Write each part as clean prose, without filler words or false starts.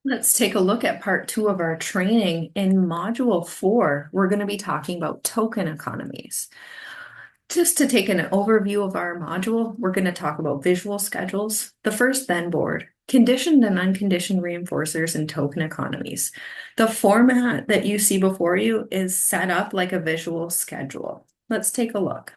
Let's take a look at part 2 of our training. In module 4, we're going to be talking about token economies. Just to take an overview of our module, we're going to talk about visual schedules, the first then board, conditioned and unconditioned reinforcers, and token economies. The format that you see before you is set up like a visual schedule. Let's take a look.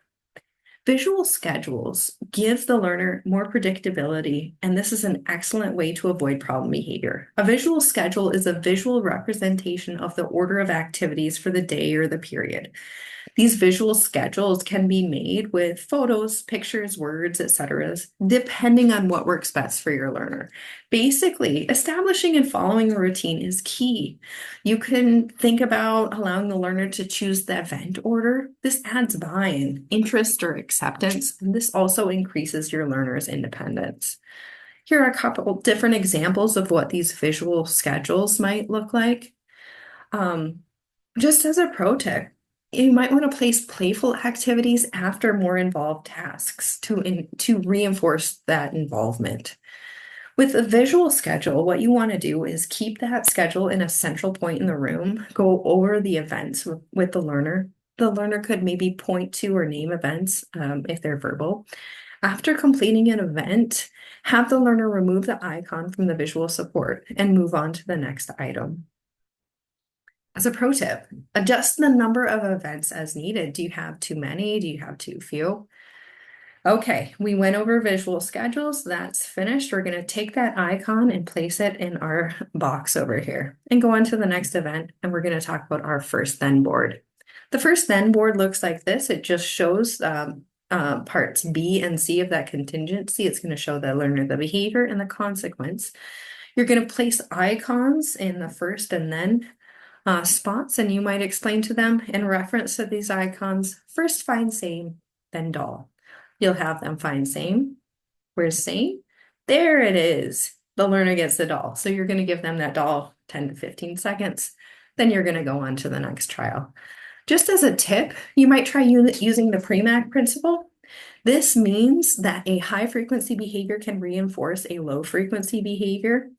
Visual schedules give the learner more predictability, and this is an excellent way to avoid problem behavior. A visual schedule is a visual representation of the order of activities for the day or the period. These visual schedules can be made with photos, pictures, words, etc., depending on what works best for your learner. Basically, establishing and following a routine is key. You can think about allowing the learner to choose the event order. This adds buy-in, interest, or acceptance, and this also increases your learner's independence. Here are a couple different examples of what these visual schedules might look like. Just as a pro tip, you might want to place playful activities after more involved tasks to reinforce that involvement. With a visual schedule, what you want to do is keep that schedule in a central point in the room, go over the events with the learner. The learner could maybe point to or name events if they're verbal. After completing an event, have the learner remove the icon from the visual support and move on to the next item. As a pro tip, adjust the number of events as needed. Do you have too many? Do you have too few? Okay, we went over visual schedules. That's finished. We're going to take that icon and place it in our box over here and go on to the next event. And we're going to talk about our first then board. The first then board looks like this. It just shows parts B and C of that contingency. It's going to show the learner the behavior and the consequence. You're going to place icons in the first and then spots, and you might explain to them in reference to these icons, first find same, then doll. You'll have them find same. Where's same? There it is. The learner gets the doll. So you're going to give them that doll 10 to 15 seconds. Then you're going to go on to the next trial. Just as a tip, you might try using the Premack principle. This means that a high frequency behavior can reinforce a low frequency behavior.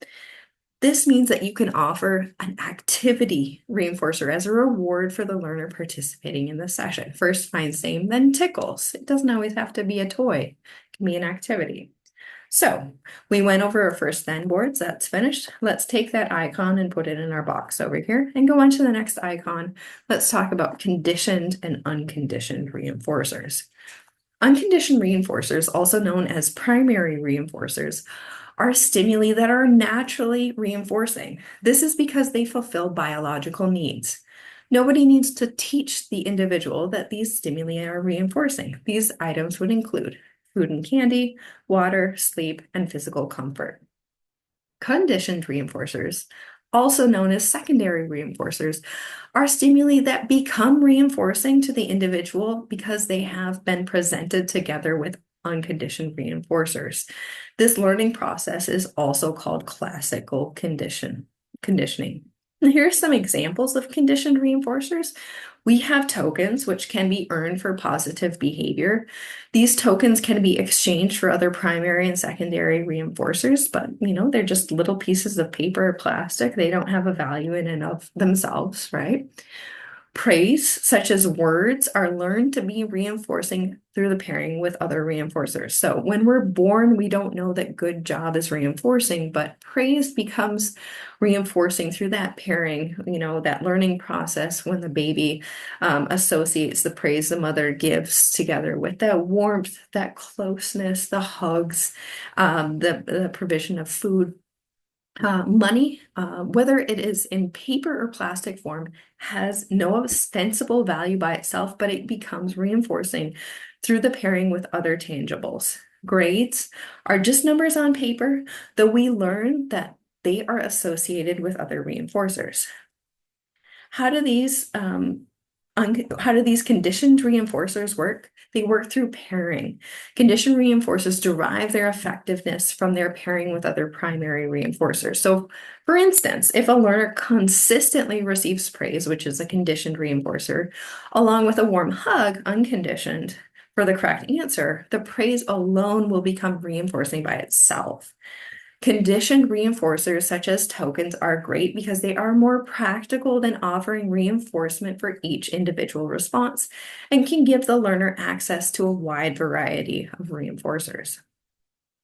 This means that you can offer an activity reinforcer as a reward for the learner participating in the session. First, find same, then tickles. It doesn't always have to be a toy. It can be an activity. So we went over our first then boards. That's finished. Let's take that icon and put it in our box over here and go on to the next icon. Let's talk about conditioned and unconditioned reinforcers. Unconditioned reinforcers, also known as primary reinforcers, are stimuli that are naturally reinforcing. This is because they fulfill biological needs. Nobody needs to teach the individual that these stimuli are reinforcing. These items would include food and candy, water, sleep, and physical comfort. Conditioned reinforcers, also known as secondary reinforcers, are stimuli that become reinforcing to the individual because they have been presented together with unconditioned reinforcers. This learning process is also called classical conditioning. And here are some examples of conditioned reinforcers. We have tokens, which can be earned for positive behavior. These tokens can be exchanged for other primary and secondary reinforcers, but they're just little pieces of paper or plastic. They don't have a value in and of themselves, right? Praise, such as words, are learned to be reinforcing through the pairing with other reinforcers. So when we're born, we don't know that good job is reinforcing, but praise becomes reinforcing through that pairing, that learning process when the baby associates the praise the mother gives together with that warmth, that closeness, the hugs, the provision of food. Money, whether it is in paper or plastic form, has no ostensible value by itself, but it becomes reinforcing through the pairing with other tangibles. Grades are just numbers on paper, though we learn that they are associated with other reinforcers. How do these conditioned reinforcers work? They work through pairing. Conditioned reinforcers derive their effectiveness from their pairing with other primary reinforcers. So, for instance, if a learner consistently receives praise, which is a conditioned reinforcer, along with a warm hug, unconditioned, for the correct answer, the praise alone will become reinforcing by itself. Conditioned reinforcers such as tokens are great because they are more practical than offering reinforcement for each individual response and can give the learner access to a wide variety of reinforcers.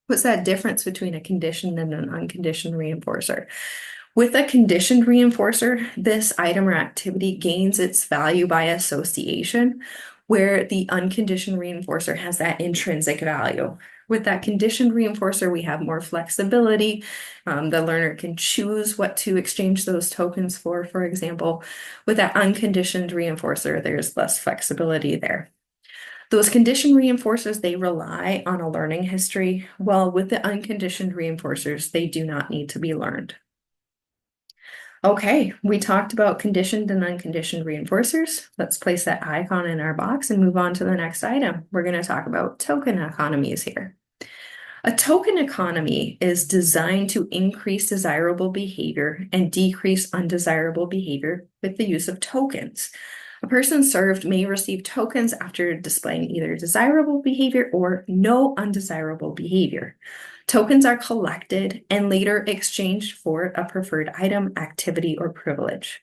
What's that difference between a conditioned and an unconditioned reinforcer? With a conditioned reinforcer, this item or activity gains its value by association, where the unconditioned reinforcer has that intrinsic value. With that conditioned reinforcer, we have more flexibility. The learner can choose what to exchange those tokens for example. With that unconditioned reinforcer, there's less flexibility there. Those conditioned reinforcers, they rely on a learning history, while with the unconditioned reinforcers, they do not need to be learned. Okay, we talked about conditioned and unconditioned reinforcers. Let's place that icon in our box and move on to the next item. We're going to talk about token economies here. A token economy is designed to increase desirable behavior and decrease undesirable behavior with the use of tokens. A person served may receive tokens after displaying either desirable behavior or no undesirable behavior. Tokens are collected and later exchanged for a preferred item, activity, or privilege.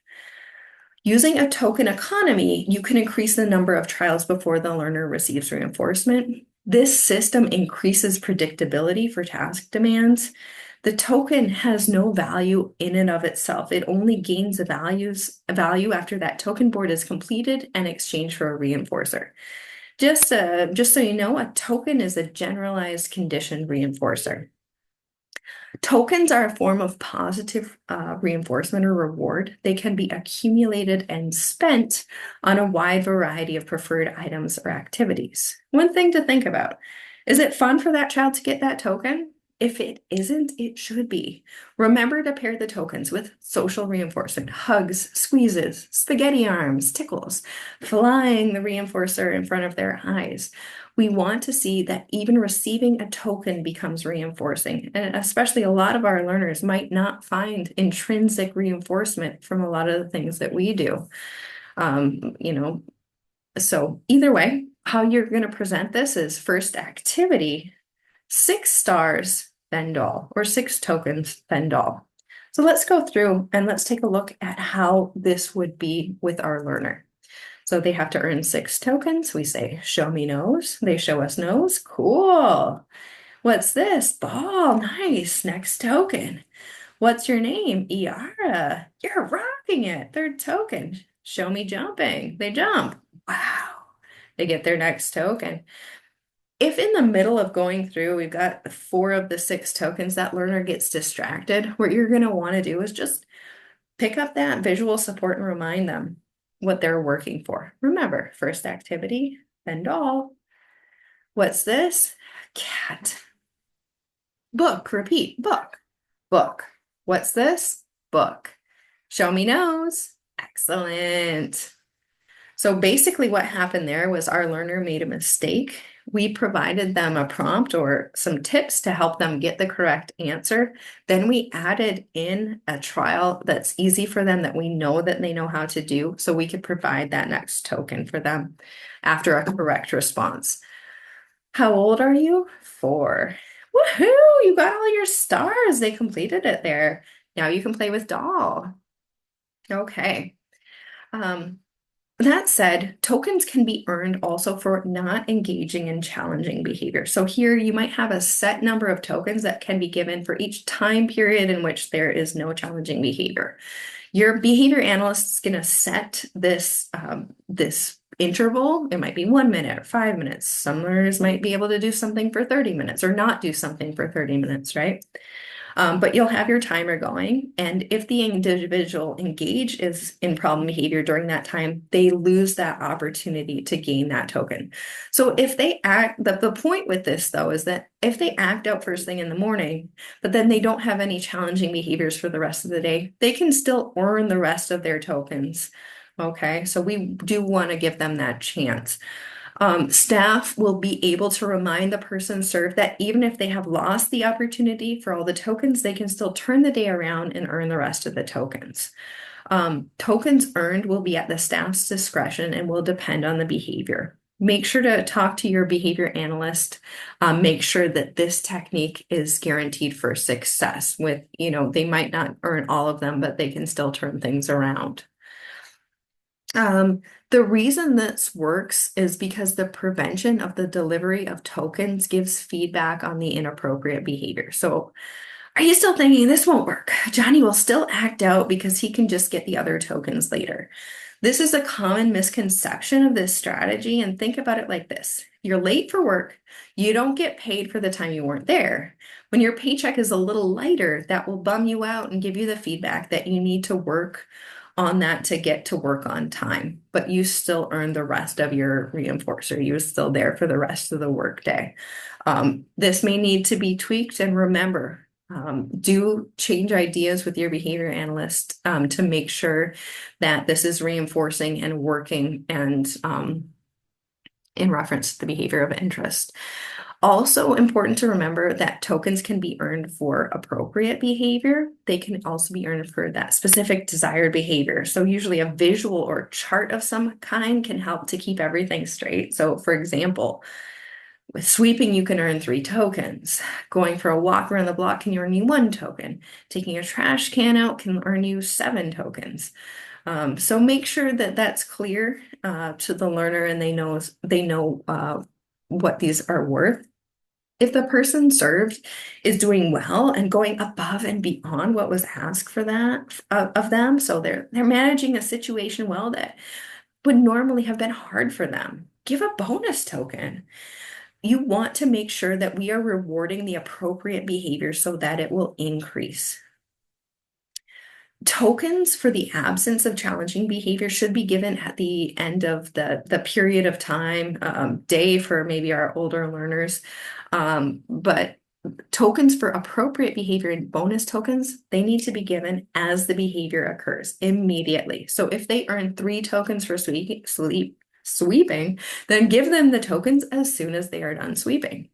Using a token economy, you can increase the number of trials before the learner receives reinforcement. This system increases predictability for task demands. The token has no value in and of itself. It only gains a value after that token board is completed and exchanged for a reinforcer. Just so you know, a token is a generalized conditioned reinforcer. Tokens are a form of positive reinforcement or reward. They can be accumulated and spent on a wide variety of preferred items or activities. One thing to think about, is it fun for that child to get that token? If it isn't, it should be. Remember to pair the tokens with social reinforcement, hugs, squeezes, spaghetti arms, tickles, flying the reinforcer in front of their eyes. We want to see that even receiving a token becomes reinforcing. And especially a lot of our learners might not find intrinsic reinforcement from a lot of the things that we do. So either way, how you're going to present this is first activity, 6 stars, then doll, or 6 tokens, then doll. So let's go through and let's take a look at how this would be with our learner. So they have to earn 6 tokens. We say, show me nose. They show us nose. Cool. What's this? Ball. Nice. Next token. What's your name? Iara. You're rocking it. 3rd token. Show me jumping. They jump. Wow. They get their next token. If in the middle of going through, we've got 4 of the 6 tokens, that learner gets distracted, what you're going to want to do is just pick up that visual support and remind them what they're working for. Remember, first activity, then doll. What's this? Cat. Book, repeat, book, book. What's this? Book. Show me nose. Excellent. So basically what happened there was our learner made a mistake. We provided them a prompt or some tips to help them get the correct answer. Then we added in a trial that's easy for them that we know that they know how to do, so we could provide that next token for them after a correct response. How old are you? 4. Woohoo! You got all your stars. They completed it there. Now you can play with doll. Okay. That said, tokens can be earned also for not engaging in challenging behavior. So here you might have a set number of tokens that can be given for each time period in which there is no challenging behavior. Your behavior analyst is going to set this interval. It might be 1 minute or 5 minutes. Some learners might be able to do something for 30 minutes or not do something for 30 minutes, right? But you'll have your timer going, and if the individual engages in problem behavior during that time, they lose that opportunity to gain that token. So if they act, the point with this though is that if they act out first thing in the morning, but then they don't have any challenging behaviors for the rest of the day, they can still earn the rest of their tokens. Okay, so we do want to give them that chance. Staff will be able to remind the person served that even if they have lost the opportunity for all the tokens, they can still turn the day around and earn the rest of the tokens. Tokens earned will be at the staff's discretion and will depend on the behavior. Make sure to talk to your behavior analyst. Make sure that this technique is guaranteed for success with, they might not earn all of them, but they can still turn things around. The reason this works is because the prevention of the delivery of tokens gives feedback on the inappropriate behavior. So are you still thinking this won't work? Johnny will still act out because he can just get the other tokens later. This is a common misconception of this strategy, and think about it like this. You're late for work. You don't get paid for the time you weren't there. When your paycheck is a little lighter, that will bum you out and give you the feedback that you need to work on that to get to work on time, but you still earn the rest of your reinforcer. You're still there for the rest of the workday. This may need to be tweaked, and remember, do change ideas with your behavior analyst to make sure that this is reinforcing and working and in reference to the behavior of interest. Also important to remember that tokens can be earned for appropriate behavior. They can also be earned for that specific desired behavior. So usually a visual or chart of some kind can help to keep everything straight. So for example, with sweeping, you can earn 3 tokens. Going for a walk around the block can earn you 1 token. Taking a trash can out can earn you 7 tokens. So make sure that that's clear to the learner and they know what these are worth. If the person served is doing well and going above and beyond what was asked for that of them, so they're managing a situation well that would normally have been hard for them, give a bonus token. You want to make sure that we are rewarding the appropriate behavior so that it will increase. Tokens for the absence of challenging behavior should be given at the end of the period of time, day for maybe our older learners. But tokens for appropriate behavior and bonus tokens, they need to be given as the behavior occurs immediately. So if they earn 3 tokens for sweeping, then give them the tokens as soon as they are done sweeping.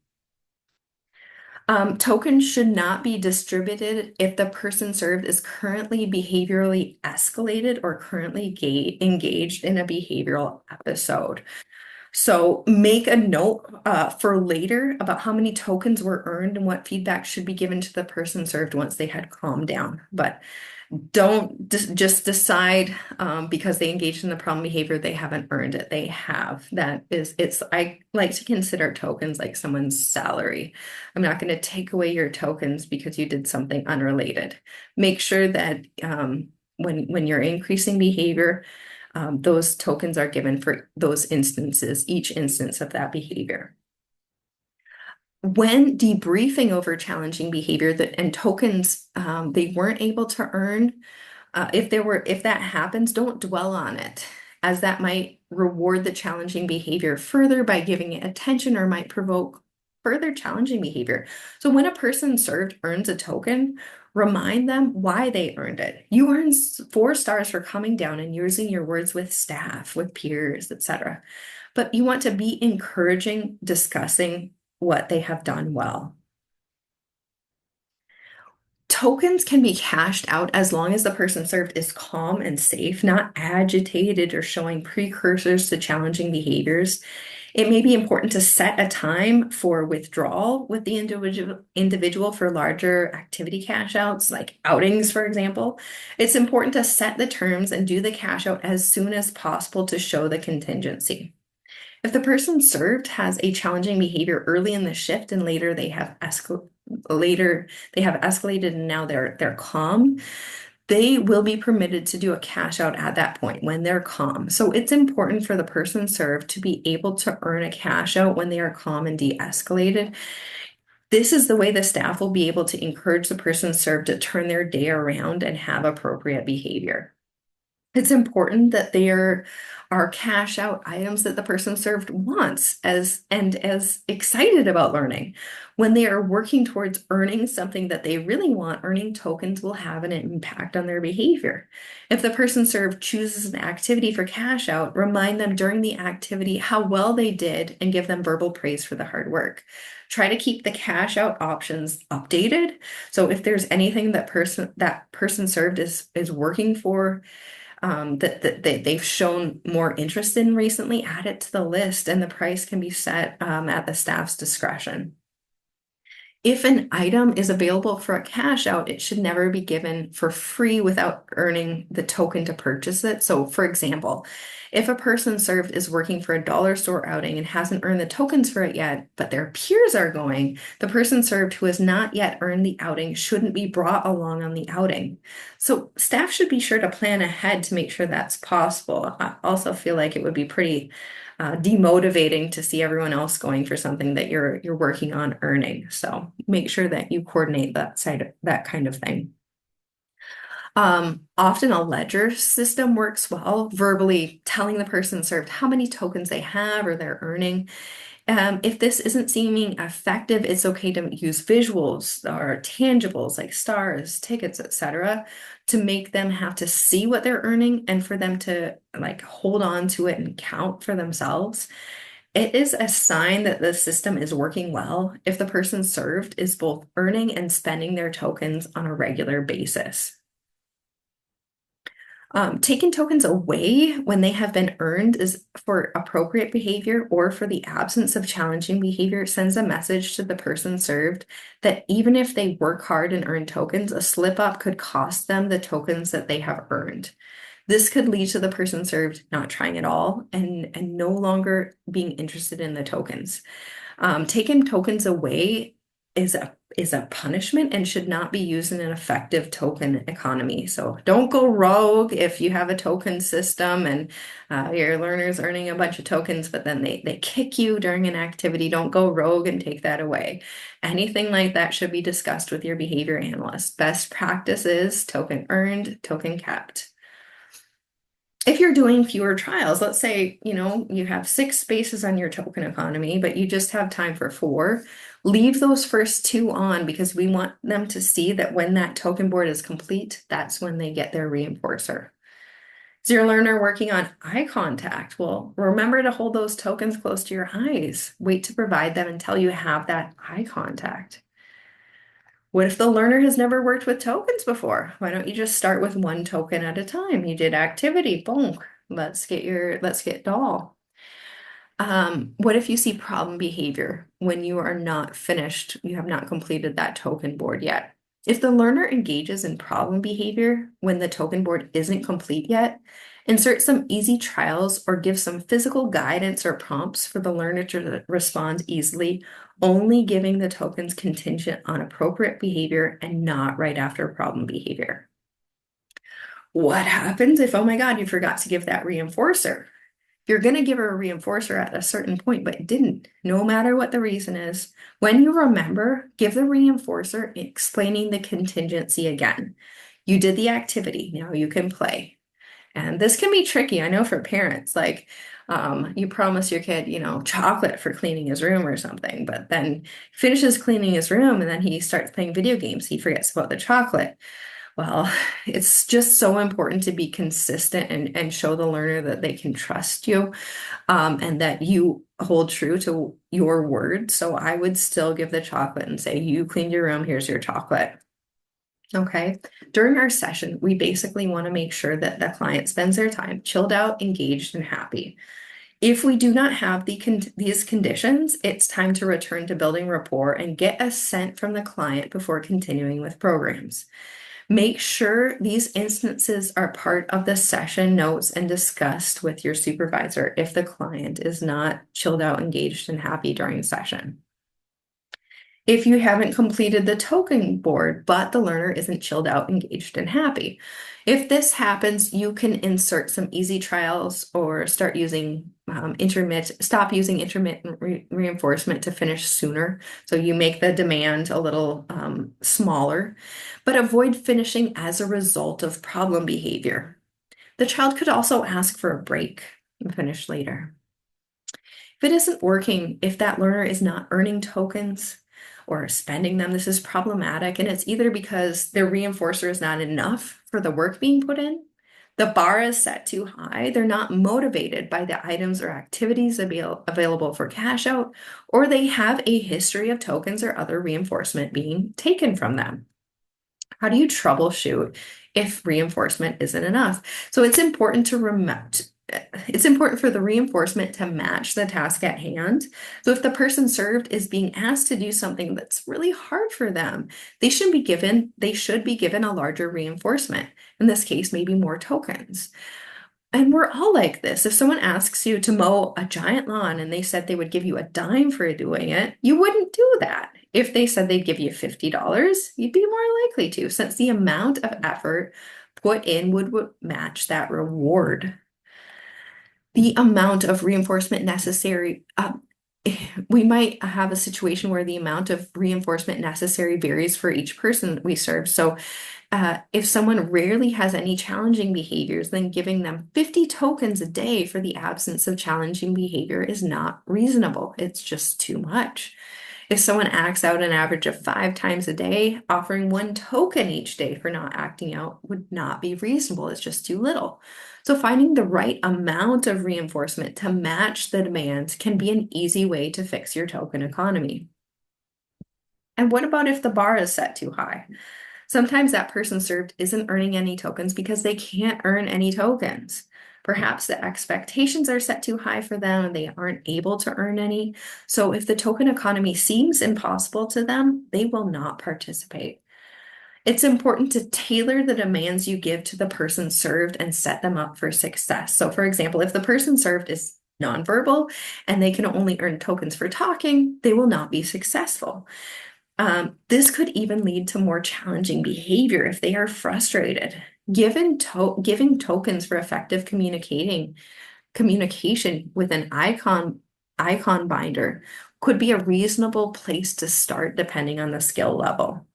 Tokens should not be distributed if the person served is currently behaviorally escalated or currently engaged in a behavioral episode. So make a note for later about how many tokens were earned and what feedback should be given to the person served once they had calmed down. But don't just decide because they engaged in the problem behavior, they haven't earned it. They have. I like to consider tokens like someone's salary. I'm not going to take away your tokens because you did something unrelated. Make sure that when you're increasing behavior, those tokens are given for those instances, each instance of that behavior. When debriefing over challenging behavior and tokens they weren't able to earn, if that happens, don't dwell on it, as that might reward the challenging behavior further by giving it attention or might provoke further challenging behavior. So when a person served earns a token, remind them why they earned it. You earned 4 stars for coming down and using your words with staff, with peers, etc. But you want to be encouraging, discussing what they have done well. Tokens can be cashed out as long as the person served is calm and safe, not agitated or showing precursors to challenging behaviors. It may be important to set a time for withdrawal with the individual for larger activity cash outs, like outings, for example. It's important to set the terms and do the cash out as soon as possible to show the contingency. If the person served has a challenging behavior early in the shift and later they have escalated and now they're calm, they will be permitted to do a cash out at that point when they're calm. So it's important for the person served to be able to earn a cash out when they are calm and de-escalated. This is the way the staff will be able to encourage the person served to turn their day around and have appropriate behavior. It's important that there are cash out items that the person served wants as excited about learning. When they are working towards earning something that they really want, earning tokens will have an impact on their behavior. If the person served chooses an activity for cash out, remind them during the activity how well they did and give them verbal praise for the hard work. Try to keep the cash out options updated. So if there's anything that person served is working for, that they've shown more interest in recently, add it to the list, and the price can be set at the staff's discretion. If an item is available for a cash out, it should never be given for free without earning the token to purchase it. So, for example, if a person served is working for a dollar store outing and hasn't earned the tokens for it yet, but their peers are going, the person served who has not yet earned the outing shouldn't be brought along on the outing. So, staff should be sure to plan ahead to make sure that's possible. I also feel like it would be pretty demotivating to see everyone else going for something that you're working on earning. So make sure that you coordinate that side, that kind of thing. Often a ledger system works well, verbally telling the person served how many tokens they have or they're earning. If this isn't seeming effective, it's okay to use visuals or tangibles like stars, tickets, etc., to make them have to see what they're earning and for them to like hold on to it and count for themselves. It is a sign that the system is working well if the person served is both earning and spending their tokens on a regular basis. Taking tokens away when they have been earned is for appropriate behavior or for the absence of challenging behavior sends a message to the person served that even if they work hard and earn tokens, a slip up could cost them the tokens that they have earned. This could lead to the person served not trying at all and no longer being interested in the tokens. Taking tokens away is a punishment and should not be used in an effective token economy. So don't go rogue if you have a token system and your learner's earning a bunch of tokens, but then they kick you during an activity. Don't go rogue and take that away. Anything like that should be discussed with your behavior analyst. Best practice is token earned, token kept. If you're doing fewer trials, let's say, you have 6 spaces on your token economy, but you just have time for 4, leave those first 2 on because we want them to see that when that token board is complete, that's when they get their reinforcer. Is your learner working on eye contact? Well, remember to hold those tokens close to your eyes. Wait to provide them until you have that eye contact. What if the learner has never worked with tokens before? Why don't you just start with 1 token at a time? You did activity, boom, let's get doll. What if you see problem behavior when you are not finished, you have not completed that token board yet? If the learner engages in problem behavior when the token board isn't complete yet, insert some easy trials or give some physical guidance or prompts for the learner to respond easily, only giving the tokens contingent on appropriate behavior and not right after problem behavior. What happens if, oh my God, you forgot to give that reinforcer? You're going to give her a reinforcer at a certain point, but didn't, no matter what the reason is. When you remember, give the reinforcer explaining the contingency again. You did the activity, now you can play. And this can be tricky, I know, for parents. Like, you promise your kid, chocolate for cleaning his room or something, but then finishes cleaning his room and then he starts playing video games. He forgets about the chocolate. Well, it's just so important to be consistent and show the learner that they can trust you, and that you hold true to your word. So I would still give the chocolate and say, you cleaned your room, here's your chocolate. Okay. During our session, we basically want to make sure that the client spends their time chilled out, engaged, and happy. If we do not have these conditions, it's time to return to building rapport and get assent from the client before continuing with programs. Make sure these instances are part of the session notes and discussed with your supervisor if the client is not chilled out, engaged, and happy during session. If you haven't completed the token board, but the learner isn't chilled out, engaged, and happy. If this happens, you can insert some easy trials or start using stop using intermittent reinforcement to finish sooner. So you make the demand a little smaller, but avoid finishing as a result of problem behavior. The child could also ask for a break and finish later. If it isn't working, if that learner is not earning tokens or spending them, this is problematic. And it's either because their reinforcer is not enough for the work being put in, the bar is set too high, they're not motivated by the items or activities available for cash out, or they have a history of tokens or other reinforcement being taken from them. How do you troubleshoot if reinforcement isn't enough? So it's important to remember. It's important for the reinforcement to match the task at hand. So if the person served is being asked to do something that's really hard for them, they should be given a larger reinforcement. In this case, maybe more tokens. And we're all like this. If someone asks you to mow a giant lawn and they said they would give you a dime for doing it, you wouldn't do that. If they said they'd give you $50, you'd be more likely to, since the amount of effort put in would match that reward. The amount of reinforcement necessary, we might have a situation where the amount of reinforcement necessary varies for each person that we serve. So if someone rarely has any challenging behaviors, then giving them 50 tokens a day for the absence of challenging behavior is not reasonable. It's just too much. If someone acts out an average of 5 times a day, offering 1 token each day for not acting out would not be reasonable. It's just too little. So finding the right amount of reinforcement to match the demands can be an easy way to fix your token economy. And what about if the bar is set too high? Sometimes that person served isn't earning any tokens because they can't earn any tokens. Perhaps the expectations are set too high for them and they aren't able to earn any. So if the token economy seems impossible to them, they will not participate. It's important to tailor the demands you give to the person served and set them up for success. So for example, if the person served is nonverbal and they can only earn tokens for talking, they will not be successful. This could even lead to more challenging behavior if they are frustrated. Giving tokens for effective communication with an icon binder could be a reasonable place to start depending on the skill level.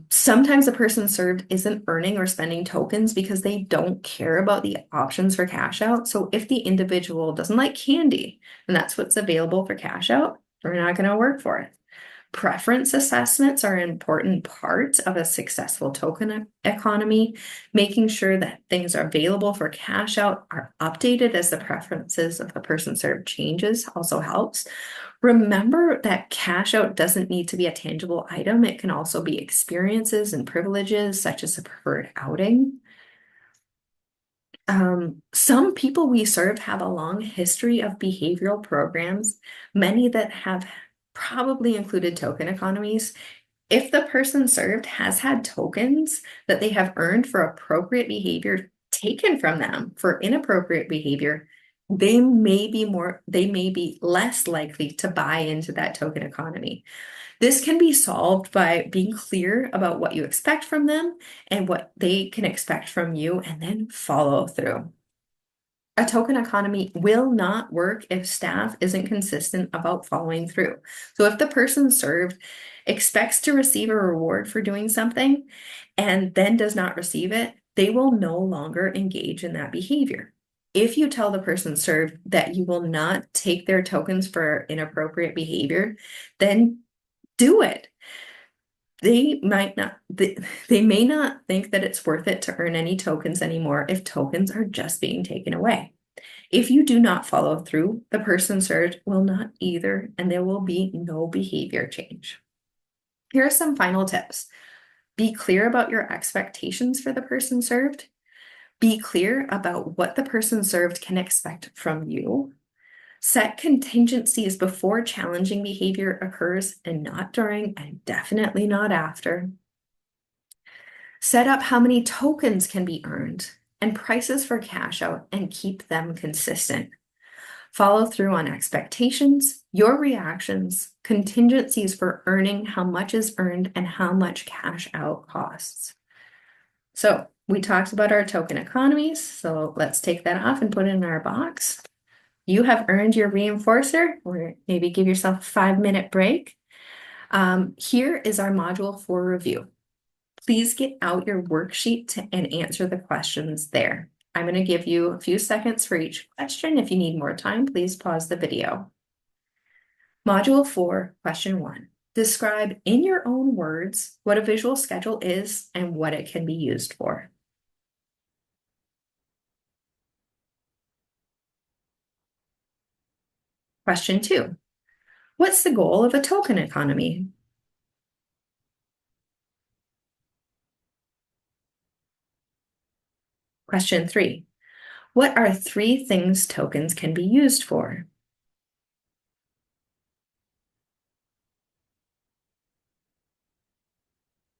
Sometimes a person served isn't earning or spending tokens because they don't care about the options for cash out. So if the individual doesn't like candy and that's what's available for cash out, they're not going to work for it. Preference assessments are an important part of a successful token economy. Making sure that things are available for cash out are updated as the preferences of the person served changes also helps. Remember that cash out doesn't need to be a tangible item. It can also be experiences and privileges, such as a preferred outing. Some people we serve have a long history of behavioral programs, many that have probably included token economies. If the person served has had tokens that they have earned for appropriate behavior taken from them for inappropriate behavior, they may be less likely to buy into that token economy. This can be solved by being clear about what you expect from them and what they can expect from you, and then follow through. A token economy will not work if staff isn't consistent about following through. So if the person served expects to receive a reward for doing something and then does not receive it, they will no longer engage in that behavior. If you tell the person served that you will not take their tokens for inappropriate behavior, then do it. They may not think that it's worth it to earn any tokens anymore if tokens are just being taken away. If you do not follow through, the person served will not either, and there will be no behavior change. Here are some final tips. Be clear about your expectations for the person served. Be clear about what the person served can expect from you. Set contingencies before challenging behavior occurs and not during, and definitely not after. Set up how many tokens can be earned and prices for cash out and keep them consistent. Follow through on expectations, your reactions, contingencies for earning how much is earned and how much cash out costs. So we talked about our token economies, so let's take that off and put it in our box. You have earned your reinforcer, or maybe give yourself a 5-minute break. Here is our module for review. Please get out your worksheet and answer the questions there. I'm going to give you a few seconds for each question. If you need more time, please pause the video. Module 4, question 1. Describe in your own words what a visual schedule is and what it can be used for. Question 2. What's the goal of a token economy? Question 3. What are 3 things tokens can be used for?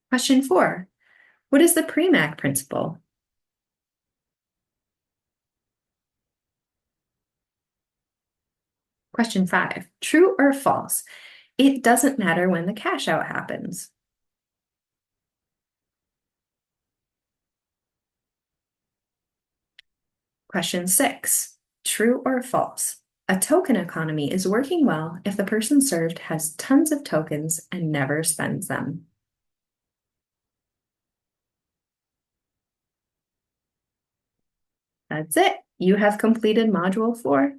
Question 4. What is the Premack principle? Question 5. True or false? It doesn't matter when the cash out happens. Question 6. True or false? A token economy is working well if the person served has tons of tokens and never spends them. That's it. You have completed Module 4.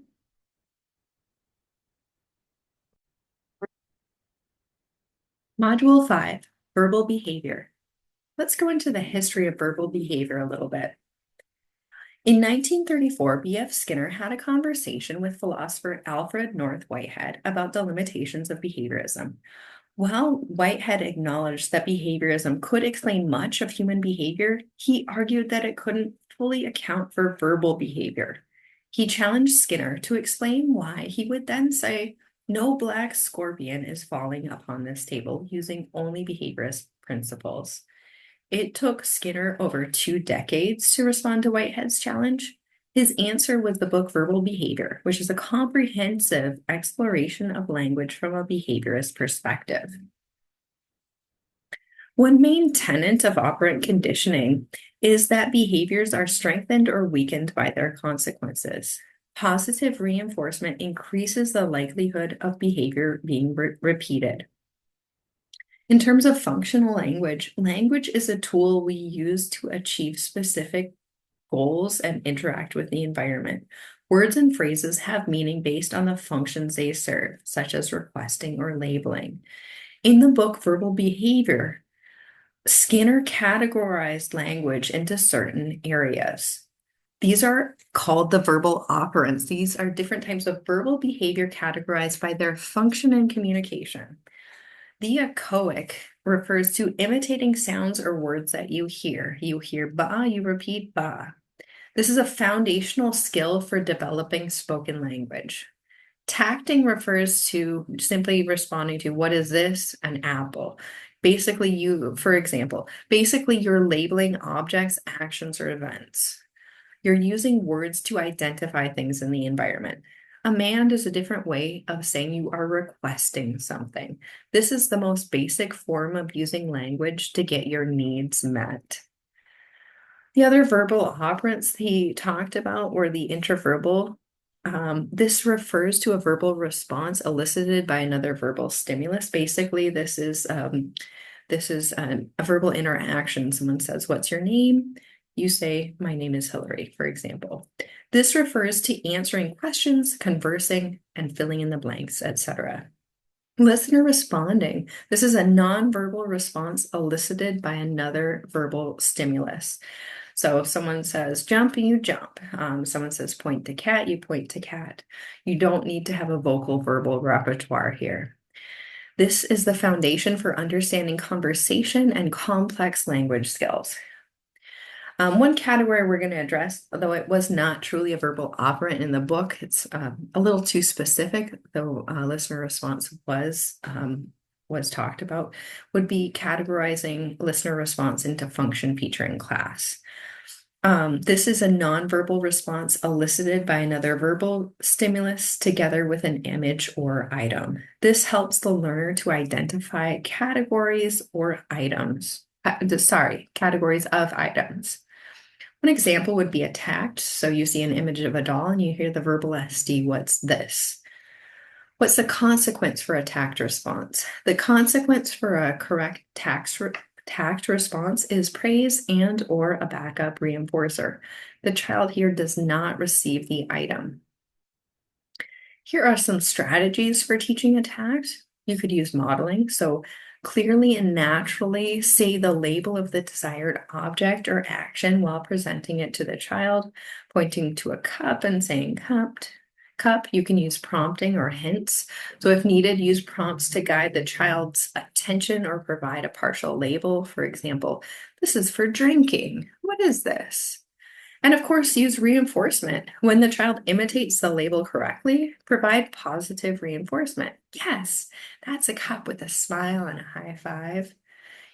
Module 5, Verbal Behavior. Let's go into the history of verbal behavior a little bit. In 1934, B.F. Skinner had a conversation with philosopher Alfred North Whitehead about the limitations of behaviorism. While Whitehead acknowledged that behaviorism could explain much of human behavior, he argued that it couldn't fully account for verbal behavior. He challenged Skinner to explain why he would then say, "No black scorpion is falling upon this table using only behaviorist principles." It took Skinner over 2 decades to respond to Whitehead's challenge. His answer was the book Verbal Behavior, which is a comprehensive exploration of language from a behaviorist perspective. One main tenet of operant conditioning is that behaviors are strengthened or weakened by their consequences. Positive reinforcement increases the likelihood of behavior being repeated. In terms of functional language, language is a tool we use to achieve specific goals and interact with the environment. Words and phrases have meaning based on the functions they serve, such as requesting or labeling. In the book Verbal Behavior, Skinner categorized language into certain areas. These are called the verbal operants. These are different types of verbal behavior categorized by their function in communication. The echoic refers to imitating sounds or words that you hear. You hear ba, you repeat ba. This is a foundational skill for developing spoken language. Tacting refers to simply responding to what is this? An apple. For example, you're labeling objects, actions, or events. You're using words to identify things in the environment. Amend is a different way of saying you are requesting something. This is the most basic form of using language to get your needs met. The other verbal operants he talked about were the interverbal. This refers to a verbal response elicited by another verbal stimulus. Basically, this is a verbal interaction. Someone says, "What's your name?" You say, "My name is Hillary," for example. This refers to answering questions, conversing, and filling in the blanks, etc. Listener responding. This is a nonverbal response elicited by another verbal stimulus. So if someone says jump, you jump. Someone says point to cat, you point to cat. You don't need to have a vocal verbal repertoire here. This is the foundation for understanding conversation and complex language skills. One category we're going to address, although it was not truly a verbal operant in the book, it's a little too specific, though listener response was talked about, would be categorizing listener response into function, feature, and class. This is a nonverbal response elicited by another verbal stimulus together with an image or item. This helps the learner to identify categories or items. Categories of items. One example would be attacked. So you see an image of a doll and you hear the verbal SD, "What's this?" What's the consequence for a tact response? The consequence for a correct tact response is praise and or a backup reinforcer. The child here does not receive the item. Here are some strategies for teaching a tact. You could use modeling. So clearly and naturally say the label of the desired object or action while presenting it to the child, pointing to a cup and saying cupped. Cup, you can use prompting or hints. So if needed, use prompts to guide the child's attention or provide a partial label. For example, "This is for drinking. What is this?" And of course, use reinforcement. When the child imitates the label correctly, provide positive reinforcement. Yes, that's a cup with a smile and a high five.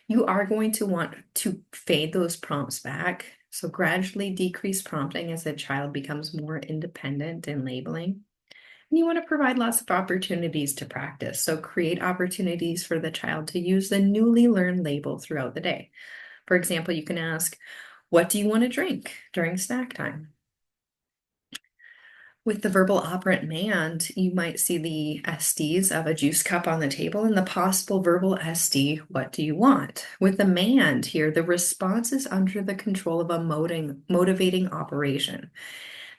You are going to want to fade those prompts back. So gradually decrease prompting as the child becomes more independent in labeling. And you want to provide lots of opportunities to practice. So create opportunities for the child to use the newly learned label throughout the day. For example, you can ask, what do you want to drink during snack time? With the verbal operant mand, you might see the SDs of a juice cup on the table and the possible verbal SD, what do you want? With the mand here, the response is under the control of a motivating operation.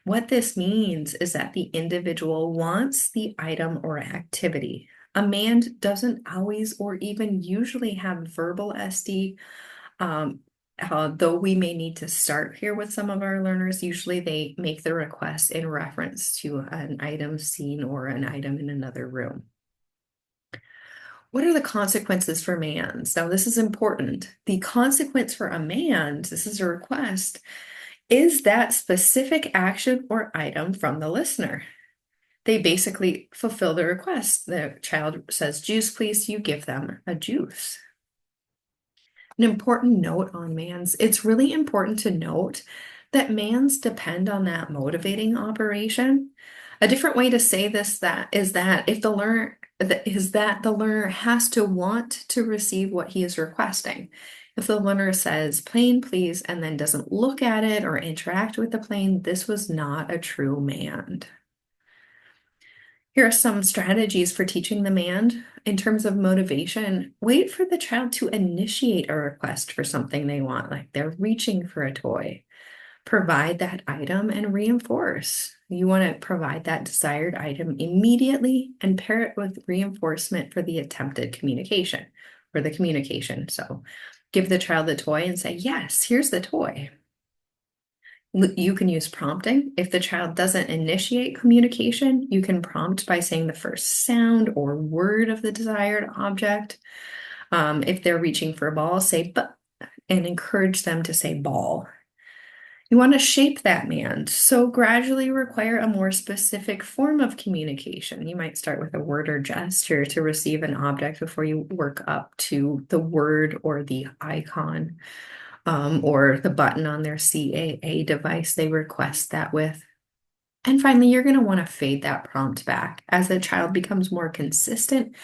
What this means is that the individual wants the item or activity. A mand doesn't always or even usually have verbal SD. Though we may need to start here with some of our learners, usually they make the request in reference to an item seen or an item in another room. What are the consequences for mands? Now, this is important. The consequence for a mand, this is a request, is that specific action or item from the listener. They basically fulfill the request. The child says, juice, please, you give them a juice. An important note on mands, it's really important to note that mands depend on that motivating operation. A different way to say this is that if the learner has to want to receive what he is requesting. If the learner says plane please and then doesn't look at it or interact with the plane, this was not a true mand. Here are some strategies for teaching the mand. In terms of motivation, wait for the child to initiate a request for something they want, like they're reaching for a toy. Provide that item and reinforce. You want to provide that desired item immediately and pair it with reinforcement for the attempted communication or the communication. So give the child the toy and say, yes, here's the toy. You can use prompting. If the child doesn't initiate communication, you can prompt by saying the first sound or word of the desired object. If they're reaching for a ball, say but and encourage them to say ball. You want to shape that mand, so gradually require a more specific form of communication. You might start with a word or gesture to receive an object before you work up to the word or the icon. Or the button on their CAA device they request that with. And finally, you're going to want to fade that prompt back. As the child becomes more consistent,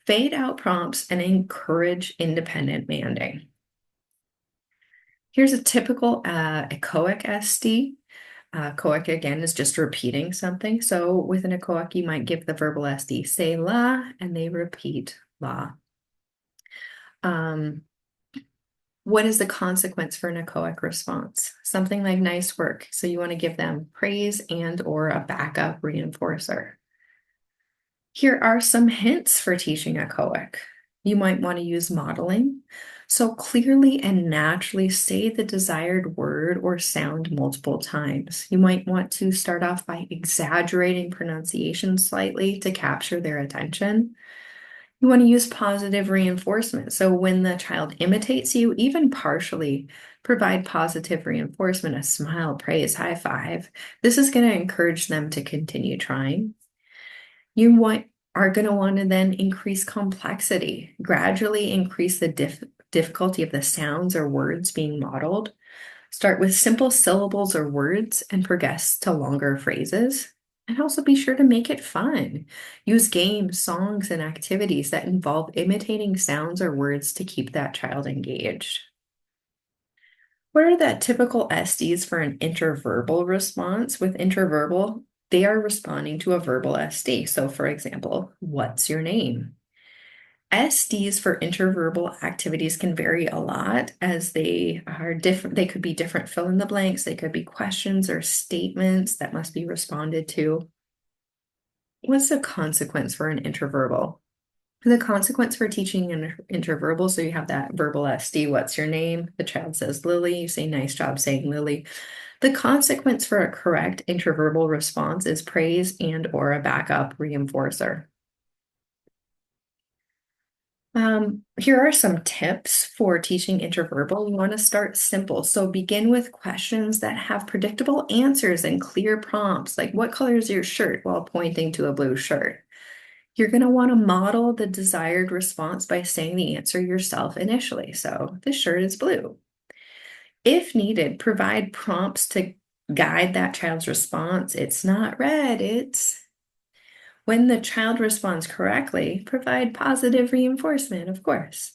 fade out prompts and encourage independent manding. Here's a typical echoic SD. Echoic, again, is just repeating something. So with an echoic, you might give the verbal SD, say la, and they repeat la. What is the consequence for an echoic response? Something like nice work. So you want to give them praise and or a backup reinforcer. Here are some hints for teaching echoic. You might want to use modeling. So clearly and naturally say the desired word or sound multiple times. You might want to start off by exaggerating pronunciation slightly to capture their attention. You want to use positive reinforcement. So when the child imitates you, even partially, provide positive reinforcement, a smile, praise, high five. This is going to encourage them to continue trying. Are going to want to then increase complexity, gradually increase the difficulty of the sounds or words being modeled. Start with simple syllables or words and progress to longer phrases. And also be sure to make it fun. Use games, songs, and activities that involve imitating sounds or words to keep that child engaged. What are the typical SDs for an interverbal response? With interverbal, they are responding to a verbal SD. So for example, what's your name? SDs for interverbal activities can vary a lot as they are different. They could be different fill in the blanks. They could be questions or statements that must be responded to. What's the consequence for an interverbal? The consequence for teaching an interverbal, so you have that verbal SD, what's your name? The child says Lily, you say nice job saying Lily. The consequence for a correct interverbal response is praise and or a backup reinforcer. Here are some tips for teaching interverbal. You want to start simple. So begin with questions that have predictable answers and clear prompts, like what color is your shirt while pointing to a blue shirt. You're going to want to model the desired response by saying the answer yourself initially. So this shirt is blue. If needed, provide prompts to guide that child's response. It's not red, it's when the child responds correctly, provide positive reinforcement, of course.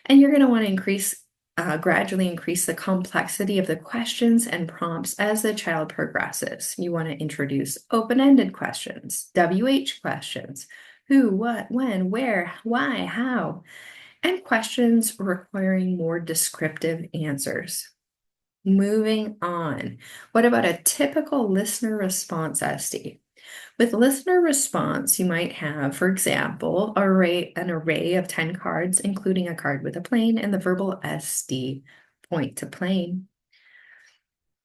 And you're going to want to gradually increase the complexity of the questions and prompts as the child progresses. You want to introduce open-ended questions, WH questions, who, what, when, where, why, how, and questions requiring more descriptive answers. Moving on. What about a typical listener response SD? With listener response, you might have, for example, an array of 10 cards, including a card with a plane and the verbal SD, point to plane.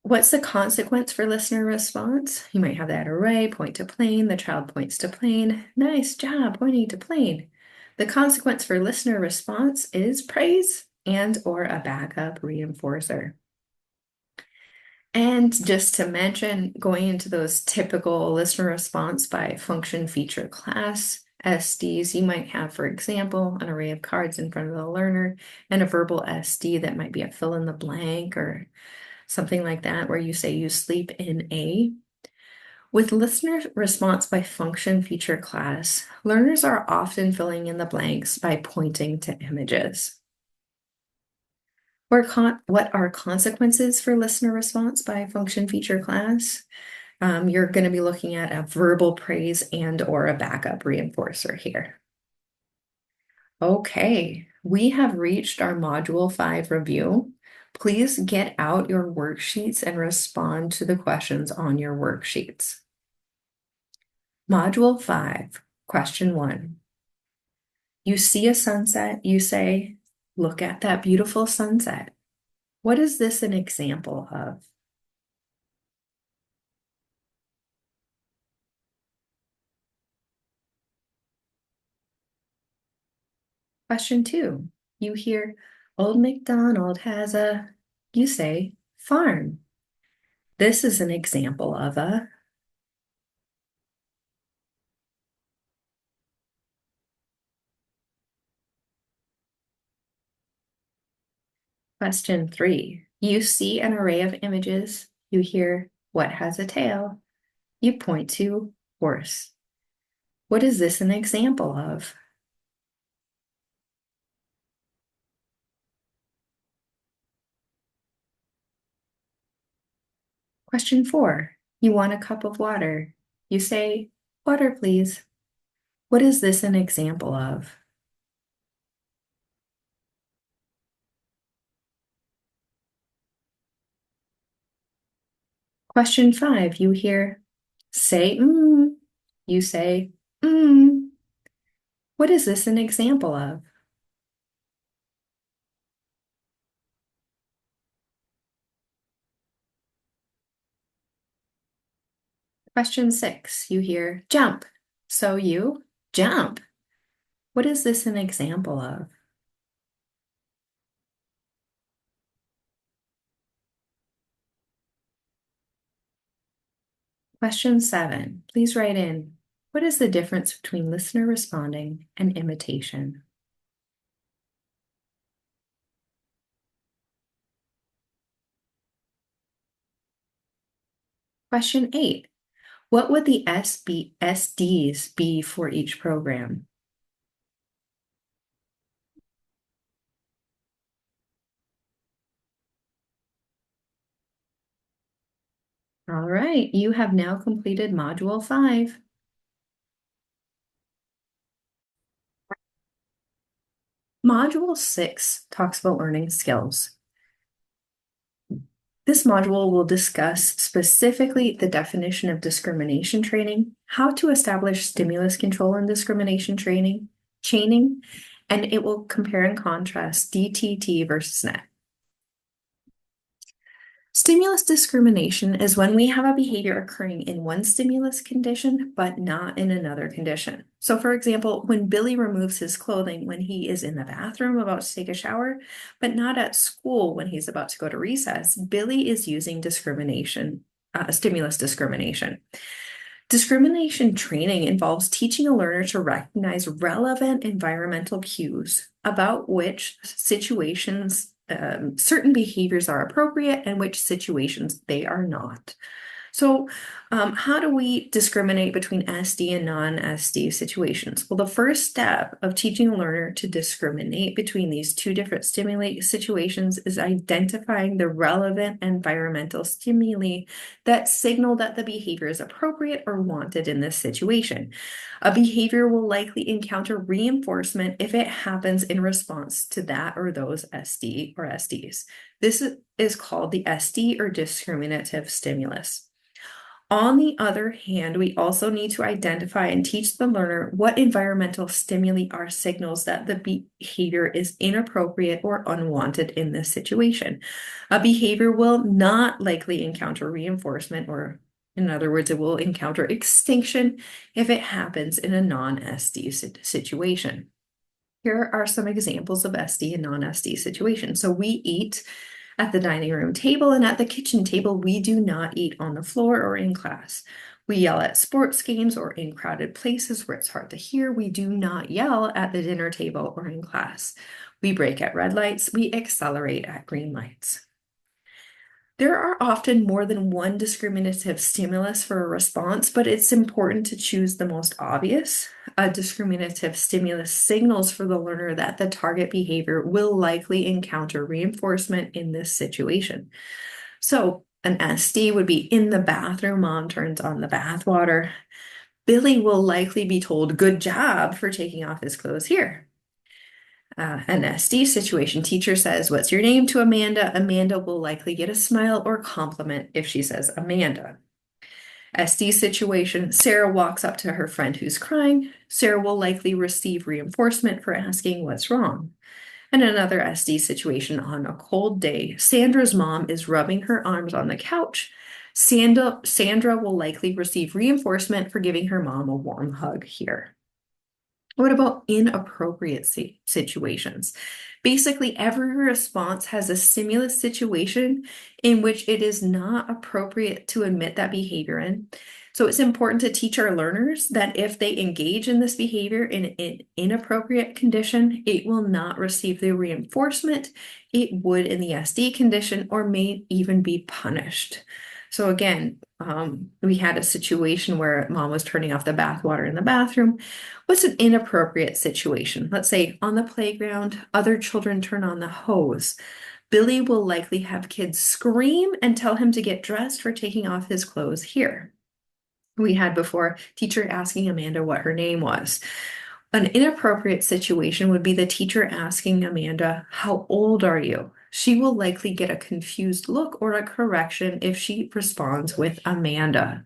What's the consequence for listener response? You might have that array, point to plane, the child points to plane. Nice job pointing to plane. The consequence for listener response is praise and or a backup reinforcer. And just to mention, going into those typical listener response by function feature class SDs, you might have, for example, an array of cards in front of the learner and a verbal SD that might be a fill in the blank or something like that, where you say you sleep in a. With listener response by function feature class, learners are often filling in the blanks by pointing to images. What are consequences for listener response by function feature class? You're going to be looking at a verbal praise and or a backup reinforcer here. Okay, we have reached our Module 5 review. Please get out your worksheets and respond to the questions on your worksheets. Module 5, question 1. You see a sunset, you say, look at that beautiful sunset. What is this an example of? Question 2, you hear, Old MacDonald has you say, farm. This is an example of a. Question 3, you see an array of images, you hear, what has a tail? You point to horse. What is this an example of? Question 4, you want a cup of water. You say, water, please. What is this an example of? Question 5, you hear, say, You say, mm. What is this an example of? Question 6, you hear, jump. So you jump. What is this an example of? Question 7, please write in, what is the difference between listener responding and imitation? Question 8, what would the SDs be for each program? All right, you have now completed Module 5. Module 6 talks about learning skills. This module will discuss specifically the definition of discrimination training, how to establish stimulus control and discrimination chaining, and it will compare and contrast DTT versus NET. Stimulus discrimination is when we have a behavior occurring in one stimulus condition, but not in another condition. So, for example, when Billy removes his clothing when he is in the bathroom about to take a shower, but not at school when he's about to go to recess, Billy is using stimulus discrimination. Discrimination training involves teaching a learner to recognize relevant environmental cues about which situations certain behaviors are appropriate and which situations they are not. So, how do we discriminate between SD and non-SD situations? Well, the first step of teaching a learner to discriminate between these two different stimuli situations is identifying the relevant environmental stimuli that signal that the behavior is appropriate or wanted in this situation. A behavior will likely encounter reinforcement if it happens in response to that or those SD or SDs. This is called the SD or discriminative stimulus. On the other hand, we also need to identify and teach the learner what environmental stimuli are signals that the behavior is inappropriate or unwanted in this situation. A behavior will not likely encounter reinforcement, or in other words, it will encounter extinction if it happens in a non-SD situation. Here are some examples of SD and non-SD situations. So we eat at the dining room table, and at the kitchen table, we do not eat on the floor or in class. We yell at sports games or in crowded places where it's hard to hear. We do not yell at the dinner table or in class. We brake at red lights. We accelerate at green lights. There are often more than one discriminative stimulus for a response, but it's important to choose the most obvious. A discriminative stimulus signals for the learner that the target behavior will likely encounter reinforcement in this situation. So, an SD would be in the bathroom, mom turns on the bath water. Billy will likely be told, "Good job for taking off his clothes here." An SD situation, teacher says, "What's your name?" to Amanda. Amanda will likely get a smile or compliment if she says Amanda. SD situation, Sarah walks up to her friend who's crying. Sarah will likely receive reinforcement for asking what's wrong. And another SD situation, on a cold day, Sandra's mom is rubbing her arms on the couch. Sandra will likely receive reinforcement for giving her mom a warm hug here. What about inappropriate situations? Basically, every response has a stimulus situation in which it is not appropriate to admit that behavior in. So it's important to teach our learners that if they engage in this behavior in an inappropriate condition, it will not receive the reinforcement it would in the SD condition, or may even be punished. So again, we had a situation where mom was turning off the bath water in the bathroom. What's an inappropriate situation? Let's say on the playground, other children turn on the hose. Billy will likely have kids scream and tell him to get dressed for taking off his clothes here. We had before teacher asking Amanda what her name was. An inappropriate situation would be the teacher asking Amanda, "How old are you?" She will likely get a confused look or a correction if she responds with Amanda.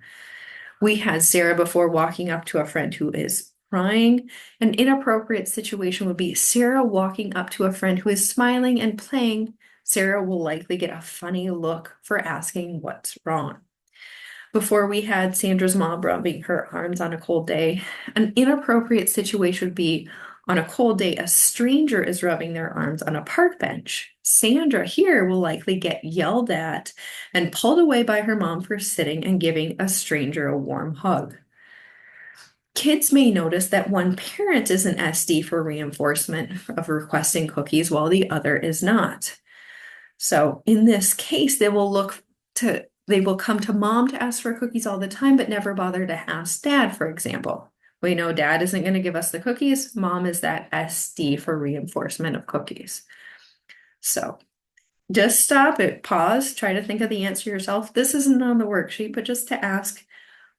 We had Sarah before walking up to a friend who is crying. An inappropriate situation would be Sarah walking up to a friend who is smiling and playing. Sarah will likely get a funny look for asking what's wrong. Before, we had Sandra's mom rubbing her arms on a cold day. An inappropriate situation would be on a cold day, a stranger is rubbing their arms on a park bench. Sandra here will likely get yelled at and pulled away by her mom for sitting and giving a stranger a warm hug. Kids may notice that one parent is an SD for reinforcement of requesting cookies while the other is not. So in this case, they will come to mom to ask for cookies all the time, but never bother to ask dad, for example. We know dad isn't going to give us the cookies. Mom is that SD for reinforcement of cookies. So just stop it, pause, try to think of the answer yourself. This isn't on the worksheet, but just to ask,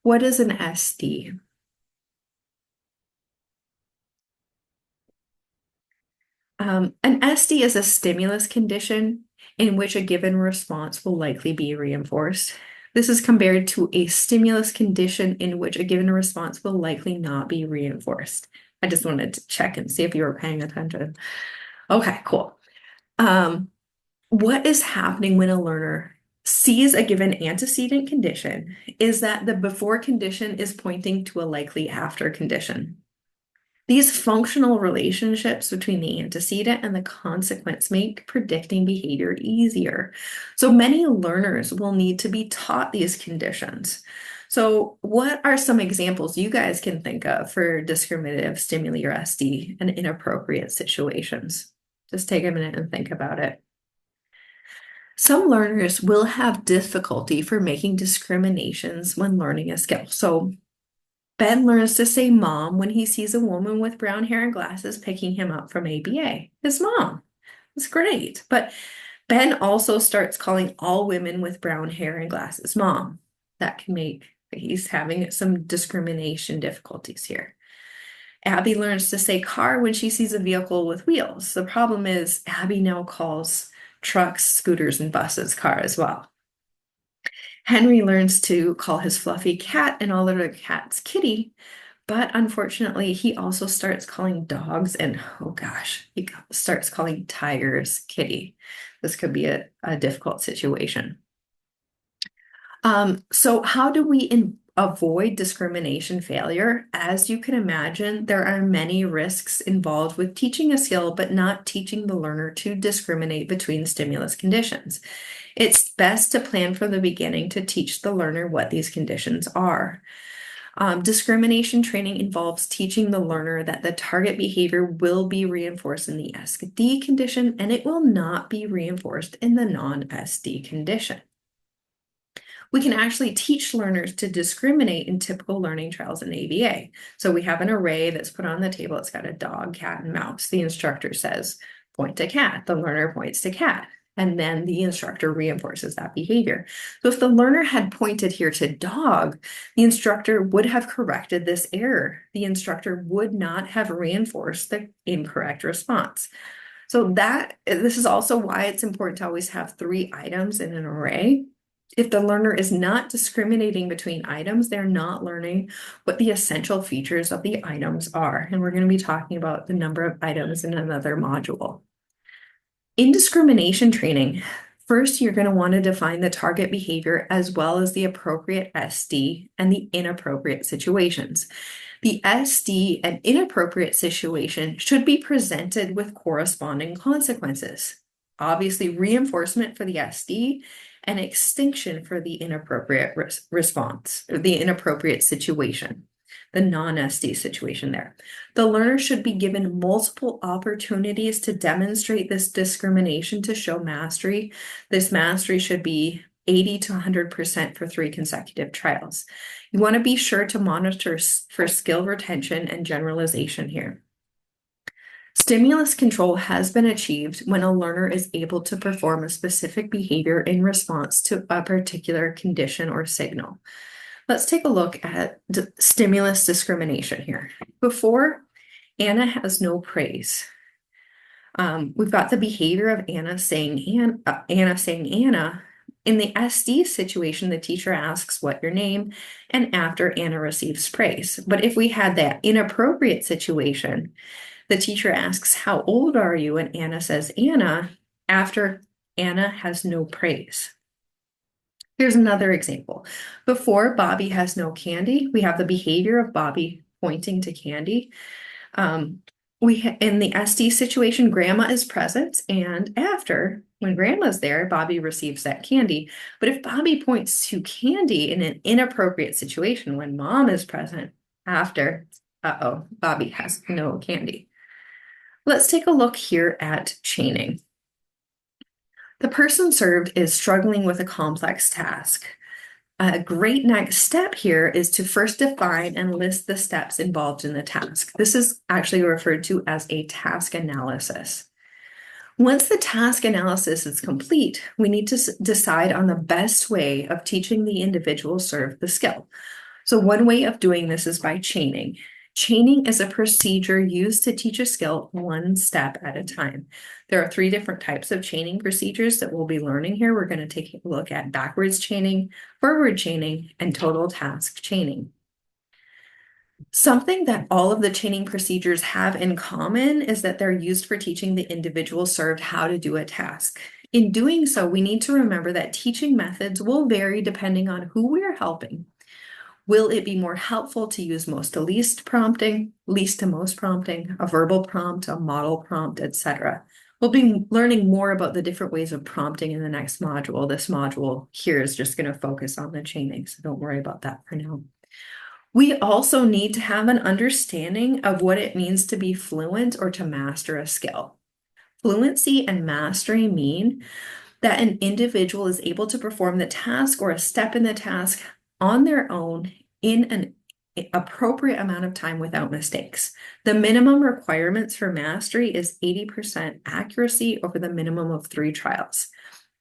what is an SD? An SD is a stimulus condition in which a given response will likely be reinforced. This is compared to a stimulus condition in which a given response will likely not be reinforced. I just wanted to check and see if you were paying attention. Okay, cool. What is happening when a learner sees a given antecedent condition is that the before condition is pointing to a likely after condition. These functional relationships between the antecedent and the consequence make predicting behavior easier. So many learners will need to be taught these conditions. So what are some examples you guys can think of for discriminative stimuli or SD and inappropriate situations? Just take a minute and think about it. Some learners will have difficulty for making discriminations when learning a skill. So Ben learns to say mom when he sees a woman with brown hair and glasses picking him up from ABA. His mom. It's great. But Ben also starts calling all women with brown hair and glasses mom. That can make, he's having some discrimination difficulties here. Abby learns to say car when she sees a vehicle with wheels. The problem is Abby now calls trucks, scooters, and buses car as well. Henry learns to call his fluffy cat and all other cats kitty, but unfortunately, he also starts calling dogs and, oh gosh, he starts calling tigers kitty. This could be a difficult situation. So how do we avoid discrimination failure? As you can imagine, there are many risks involved with teaching a skill, but not teaching the learner to discriminate between stimulus conditions. It's best to plan from the beginning to teach the learner what these conditions are. Discrimination training involves teaching the learner that the target behavior will be reinforced in the SD condition and it will not be reinforced in the non-SD condition. We can actually teach learners to discriminate in typical learning trials in ABA. So we have an array that's put on the table. It's got a dog, cat, and mouse. The instructor says, point to cat. The learner points to cat. And then the instructor reinforces that behavior. So if the learner had pointed here to dog, the instructor would have corrected this error. The instructor would not have reinforced the incorrect response. So this is also why it's important to always have 3 items in an array. If the learner is not discriminating between items, they're not learning what the essential features of the items are. And we're going to be talking about the number of items in another module. In discrimination training, first you're going to want to define the target behavior as well as the appropriate SD and the inappropriate situations. The SD and inappropriate situation should be presented with corresponding consequences. Obviously, reinforcement for the SD and extinction for the inappropriate response, or the inappropriate situation, the non-SD situation there. The learner should be given multiple opportunities to demonstrate this discrimination to show mastery. This mastery should be 80 to 100% for 3 consecutive trials. You want to be sure to monitor for skill retention and generalization here. Stimulus control has been achieved when a learner is able to perform a specific behavior in response to a particular condition or signal. Let's take a look at stimulus discrimination here. Before, Anna has no praise. We've got the behavior of Anna saying Anna. In the SD situation, the teacher asks what your name, and after Anna receives praise. But if we had that inappropriate situation, the teacher asks, how old are you? And Anna says, Anna, after Anna has no praise. Here's another example. Before Bobby has no candy, we have the behavior of Bobby pointing to candy. In the SD situation, grandma is present, and after, when grandma's there, Bobby receives that candy. But if Bobby points to candy in an inappropriate situation, when mom is present, after, Bobby has no candy. Let's take a look here at chaining. The person served is struggling with a complex task. A great next step here is to first define and list the steps involved in the task. This is actually referred to as a task analysis. Once the task analysis is complete, we need to decide on the best way of teaching the individual served the skill. So one way of doing this is by chaining. Chaining is a procedure used to teach a skill one step at a time. There are 3 different types of chaining procedures that we'll be learning here. We're going to take a look at backwards chaining, forward chaining, and total task chaining. Something that all of the chaining procedures have in common is that they're used for teaching the individual served how to do a task. In doing so, we need to remember that teaching methods will vary depending on who we are helping. Will it be more helpful to use most to least prompting, least to most prompting, a verbal prompt, a model prompt, etc.? We'll be learning more about the different ways of prompting in the next module. This module here is just going to focus on the chaining, so don't worry about that for now. We also need to have an understanding of what it means to be fluent or to master a skill. Fluency and mastery mean that an individual is able to perform the task or a step in the task on their own in an appropriate amount of time without mistakes. The minimum requirements for mastery is 80% accuracy over the minimum of 3 trials.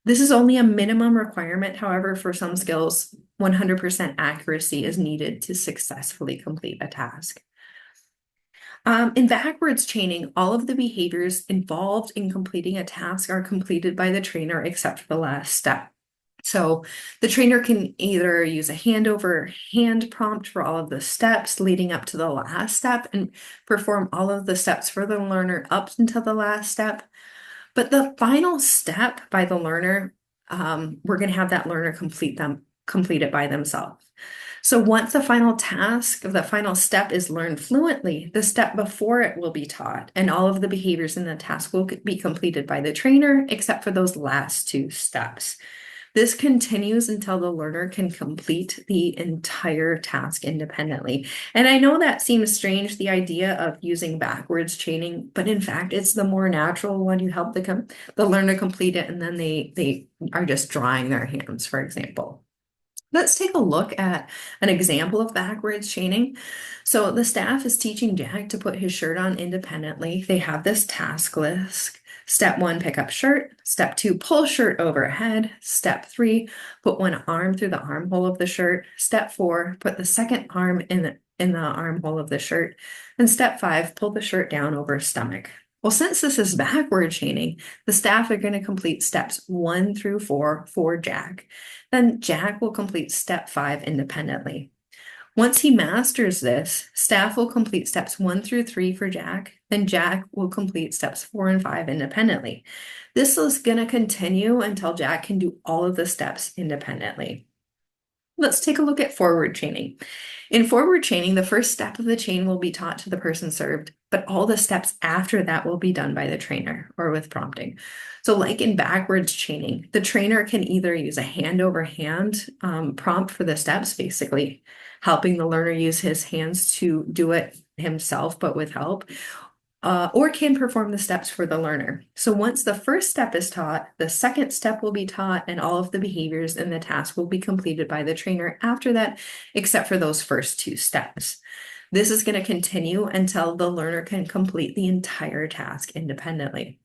This is only a minimum requirement. However, for some skills, 100% accuracy is needed to successfully complete a task. In backwards chaining, all of the behaviors involved in completing a task are completed by the trainer except for the last step. So the trainer can either use a hand over hand prompt for all of the steps leading up to the last step and perform all of the steps for the learner up until the last step. But the final step by the learner, we're going to have that learner complete it by themselves. So once the final task of the final step is learned fluently, the step before it will be taught, and all of the behaviors in the task will be completed by the trainer, except for those last 2 steps. This continues until the learner can complete the entire task independently. And I know that seems strange, the idea of using backwards chaining, but in fact, it's the more natural one. You help the learner complete it, and then they are just drying their hands, for example. Let's take a look at an example of backwards chaining. So the staff is teaching Jack to put his shirt on independently. They have this task list. Step 1, pick up shirt. Step 2, pull shirt overhead. Step 3, put one arm through the armhole of the shirt. Step 4, put the second arm in the armhole of the shirt. And step 5, pull the shirt down over stomach. Well, since this is backward chaining, the staff are going to complete steps 1 through 4 for Jack. Then Jack will complete step 5 independently. Once he masters this, staff will complete steps 1 through 3 for Jack, then Jack will complete steps 4 and 5 independently. This is going to continue until Jack can do all of the steps independently. Let's take a look at forward chaining. In forward chaining, the first step of the chain will be taught to the person served, but all the steps after that will be done by the trainer or with prompting. So like in backwards chaining, the trainer can either use a hand over hand prompt for the steps, basically helping the learner use his hands to do it himself, but with help, or can perform the steps for the learner. So once the first step is taught, the second step will be taught, and all of the behaviors in the task will be completed by the trainer after that, except for those first 2 steps. This is going to continue until the learner can complete the entire task independently.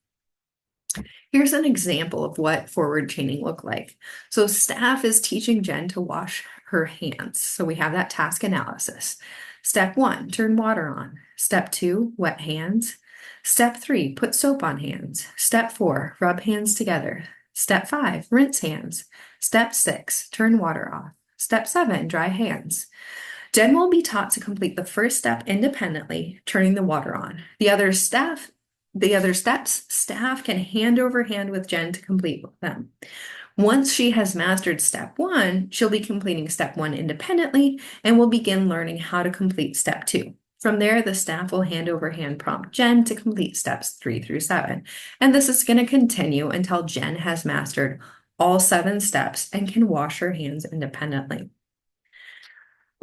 Here's an example of what forward chaining looked like. So staff is teaching Jen to wash her hands. So we have that task analysis. Step 1, turn water on. Step 2, wet hands. Step 3, put soap on hands. Step 4, rub hands together. Step 5, rinse hands. Step 6, turn water off. Step 7, dry hands. Jen will be taught to complete the first step independently, turning the water on. The other steps, staff can hand over hand with Jen to complete them. Once she has mastered step 1, she'll be completing step 1 independently and will begin learning how to complete step 2. From there, the staff will hand over hand prompt Jen to complete steps 3 through 7. And this is going to continue until Jen has mastered all 7 steps and can wash her hands independently.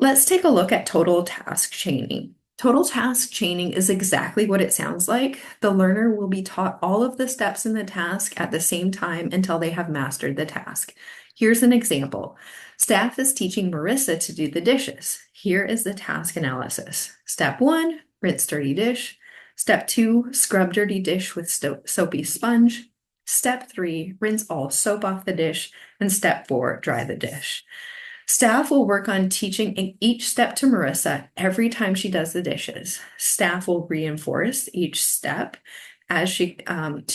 Let's take a look at total task chaining. Total task chaining is exactly what it sounds like. The learner will be taught all of the steps in the task at the same time until they have mastered the task. Here's an example. Staff is teaching Marissa to do the dishes. Here is the task analysis. Step 1, rinse dirty dish. Step 2, scrub dirty dish with soapy sponge. Step 3, rinse all soap off the dish. And step 4, dry the dish. Staff will work on teaching each step to Marissa every time she does the dishes. Staff will reinforce each step as she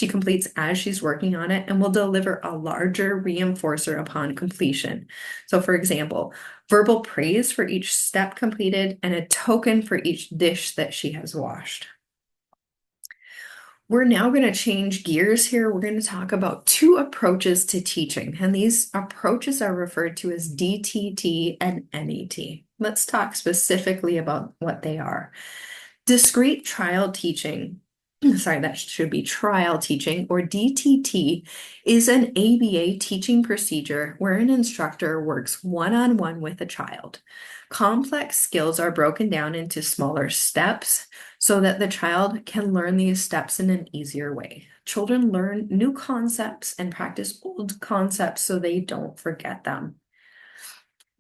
completes as she's working on it, and will deliver a larger reinforcer upon completion. So for example, verbal praise for each step completed and a token for each dish that she has washed. We're now going to change gears here. We're going to talk about two approaches to teaching, and these approaches are referred to as DTT and NET. Let's talk specifically about what they are. Discrete trial teaching, sorry, that should be trial teaching, or DTT, is an ABA teaching procedure where an instructor works one-on-one with a child. Complex skills are broken down into smaller steps so that the child can learn these steps in an easier way. Children learn new concepts and practice old concepts so they don't forget them.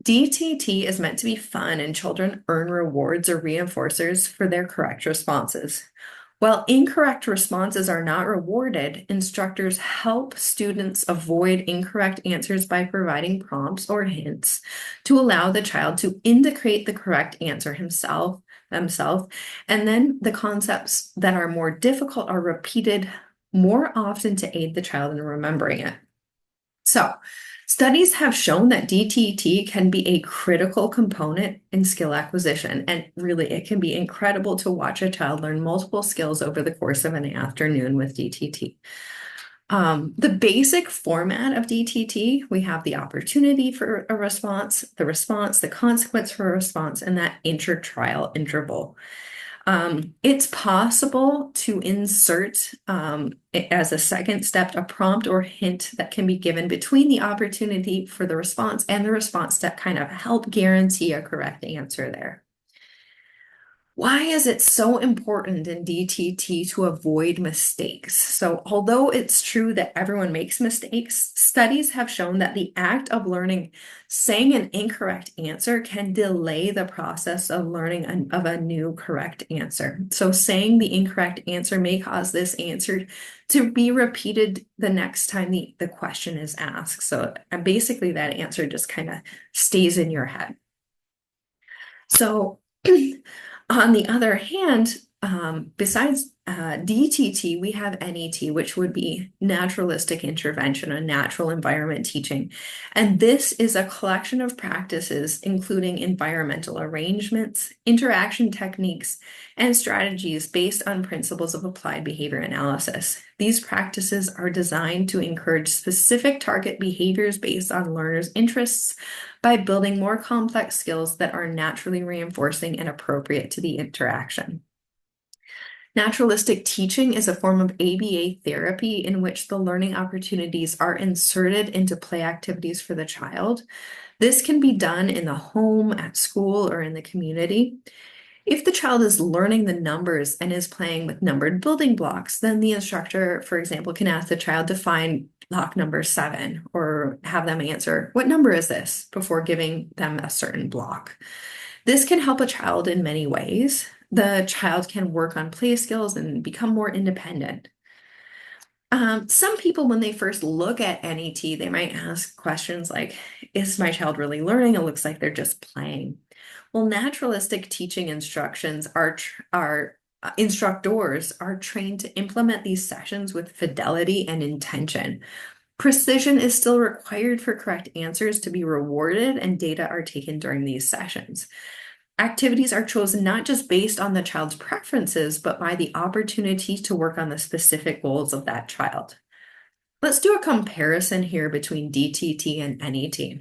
DTT is meant to be fun, and children earn rewards or reinforcers for their correct responses. While incorrect responses are not rewarded, instructors help students avoid incorrect answers by providing prompts or hints to allow the child to indicate the correct answer themselves, and then the concepts that are more difficult are repeated more often to aid the child in remembering it. So, studies have shown that DTT can be a critical component in skill acquisition, and really it can be incredible to watch a child learn multiple skills over the course of an afternoon with DTT. The basic format of DTT, we have the opportunity for a response, the consequence for a response, and that inter-trial interval. It's possible to insert as a second step a prompt or hint that can be given between the opportunity for the response and the response step, kind of help guarantee a correct answer there. Why is it so important in DTT to avoid mistakes? So, although it's true that everyone makes mistakes, studies have shown that the act of learning saying an incorrect answer can delay the process of learning of a new correct answer. So, saying the incorrect answer may cause this answer to be repeated the next time the question is asked. So, basically, that answer just kind of stays in your head. So, on the other hand, besides DTT, we have NET, which would be naturalistic intervention, a natural environment teaching. And this is a collection of practices, including environmental arrangements, interaction techniques, and strategies based on principles of applied behavior analysis. These practices are designed to encourage specific target behaviors based on learners' interests by building more complex skills that are naturally reinforcing and appropriate to the interaction. Naturalistic teaching is a form of ABA therapy in which the learning opportunities are inserted into play activities for the child. This can be done in the home, at school, or in the community. If the child is learning the numbers and is playing with numbered building blocks, then the instructor, for example, can ask the child to find block number 7 or have them answer, "What number is this?" before giving them a certain block. This can help a child in many ways. The child can work on play skills and become more independent. Some people, when they first look at NET, they might ask questions like, is my child really learning? It looks like they're just playing. Well, naturalistic teaching instructors are trained to implement these sessions with fidelity and intention. Precision is still required for correct answers to be rewarded, and data are taken during these sessions. Activities are chosen not just based on the child's preferences, but by the opportunity to work on the specific goals of that child. Let's do a comparison here between DTT and NET.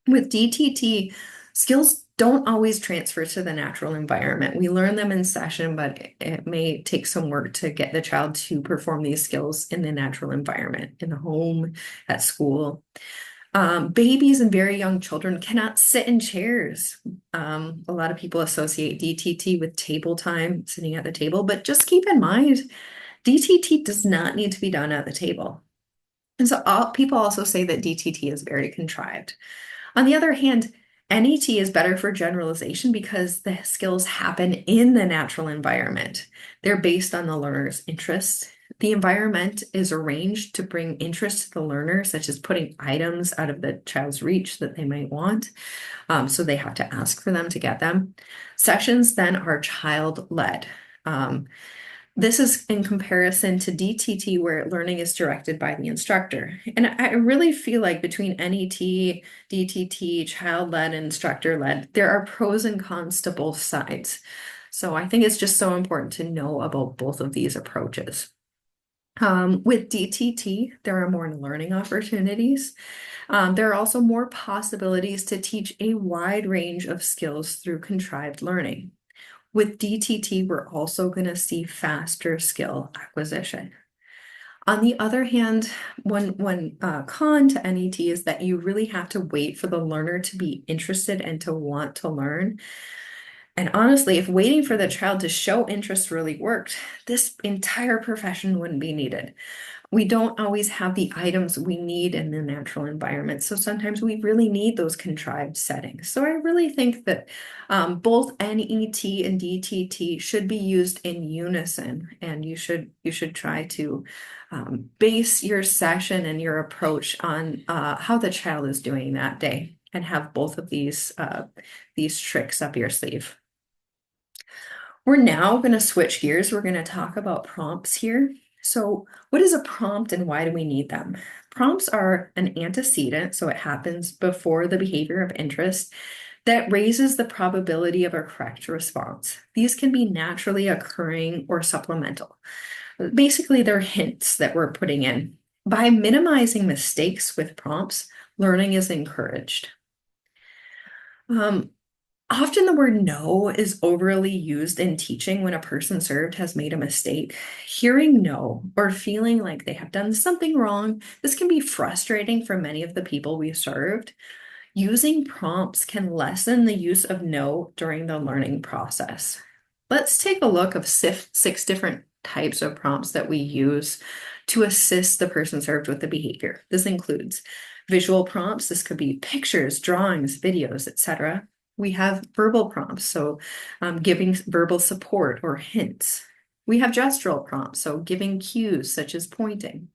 With DTT, skills don't always transfer to the natural environment. We learn them in session, but it may take some work to get the child to perform these skills in the natural environment, in the home, at school. Babies and very young children cannot sit in chairs. A lot of people associate DTT with table time, sitting at the table, but just keep in mind, DTT does not need to be done at the table. And so people also say that DTT is very contrived. On the other hand, NET is better for generalization because the skills happen in the natural environment. They're based on the learner's interests. The environment is arranged to bring interest to the learner, such as putting items out of the child's reach that they might want. So they have to ask for them to get them. Sessions then are child-led. This is in comparison to DTT, where learning is directed by the instructor. And I really feel like between NET, DTT, child-led, and instructor-led, there are pros and cons to both sides. So I think it's just so important to know about both of these approaches. With DTT, there are more learning opportunities. There are also more possibilities to teach a wide range of skills through contrived learning. With DTT, we're also going to see faster skill acquisition. On the other hand, one con to NET is that you really have to wait for the learner to be interested and to want to learn. And honestly, if waiting for the child to show interest really worked, this entire profession wouldn't be needed. We don't always have the items we need in the natural environment. So sometimes we really need those contrived settings. So I really think that both NET and DTT should be used in unison, and you should try to base your session and your approach on how the child is doing that day, and have both of these tricks up your sleeve. We're now going to switch gears. We're going to talk about prompts here. So what is a prompt and why do we need them? Prompts are an antecedent, so it happens before the behavior of interest, that raises the probability of a correct response. These can be naturally occurring or supplemental. Basically, they're hints that we're putting in. By minimizing mistakes with prompts, learning is encouraged. Often the word no is overly used in teaching when a person served has made a mistake. Hearing no or feeling like they have done something wrong, this can be frustrating for many of the people we served. Using prompts can lessen the use of no during the learning process. Let's take a look of six different types of prompts that we use to assist the person served with the behavior. This includes visual prompts. This could be pictures, drawings, videos, etc. We have verbal prompts, so giving verbal support or hints. We have gestural prompts, so giving cues such as pointing.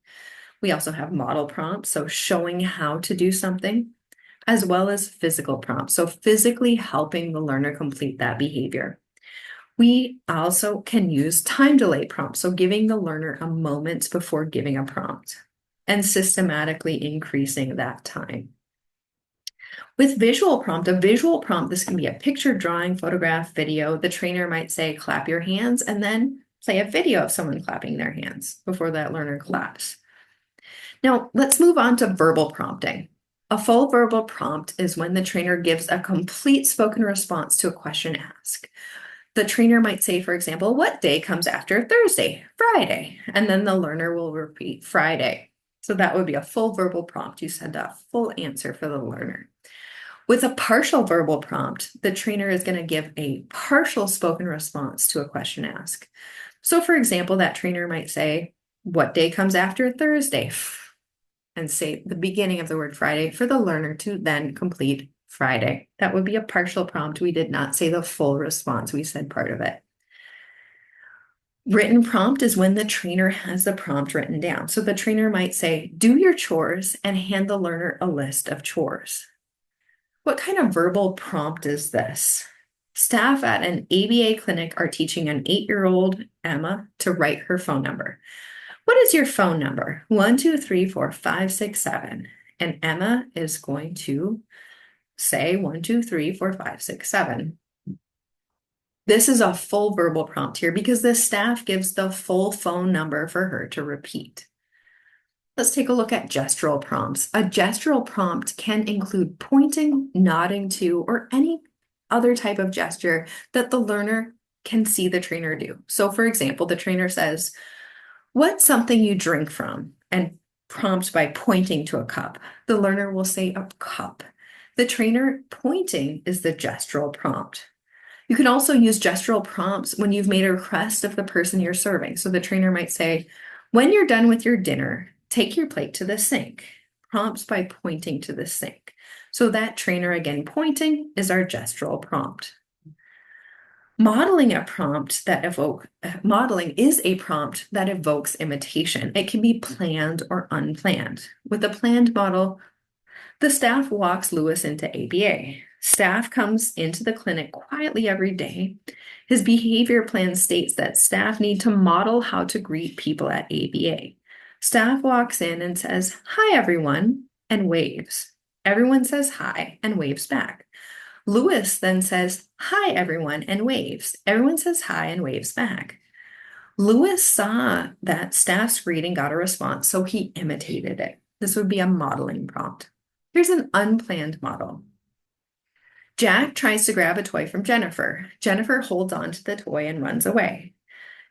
We also have model prompts, so showing how to do something, as well as physical prompts, so physically helping the learner complete that behavior. We also can use time delay prompts, so giving the learner a moment before giving a prompt and systematically increasing that time. With visual prompt, a visual prompt, this can be a picture, drawing, photograph, video. The trainer might say, clap your hands, and then play a video of someone clapping their hands before that learner claps. Now, let's move on to verbal prompting. A full verbal prompt is when the trainer gives a complete spoken response to a question asked. The trainer might say, for example, what day comes after Thursday? Friday. And then the learner will repeat Friday. So that would be a full verbal prompt. You send a full answer for the learner. With a partial verbal prompt, the trainer is going to give a partial spoken response to a question asked. So for example, that trainer might say, what day comes after Thursday? And say the beginning of the word Friday for the learner to then complete Friday. That would be a partial prompt. We did not say the full response. We said part of it. Written prompt is when the trainer has the prompt written down. So the trainer might say, do your chores and hand the learner a list of chores. What kind of verbal prompt is this? Staff at an ABA clinic are teaching an 8-year-old Emma to write her phone number. What is your phone number? 1, 2, 3, 4, 5, 6, 7. And Emma is going to say 1, 2, 3, 4, 5, 6, 7. This is a full verbal prompt here because the staff gives the full phone number for her to repeat. Let's take a look at gestural prompts. A gestural prompt can include pointing, nodding to, or any other type of gesture that the learner can see the trainer do. So for example, the trainer says, what's something you drink from? And prompt by pointing to a cup. The learner will say a cup. The trainer pointing is the gestural prompt. You can also use gestural prompts when you've made a request of the person you're serving. So the trainer might say, when you're done with your dinner, take your plate to the sink. Prompts by pointing to the sink. So that trainer again pointing is our gestural prompt. Modeling is a prompt that evokes imitation. It can be planned or unplanned. With a planned model, the staff walks Lewis into ABA. Staff comes into the clinic quietly every day. His behavior plan states that staff need to model how to greet people at ABA. Staff walks in and says, hi, everyone, and waves. Everyone says hi and waves back. Lewis then says, hi, everyone, and waves. Everyone says hi and waves back. Lewis saw that staff's reading got a response, so he imitated it. This would be a modeling prompt. Here's an unplanned model. Jack tries to grab a toy from Jennifer. Jennifer holds on to the toy and runs away.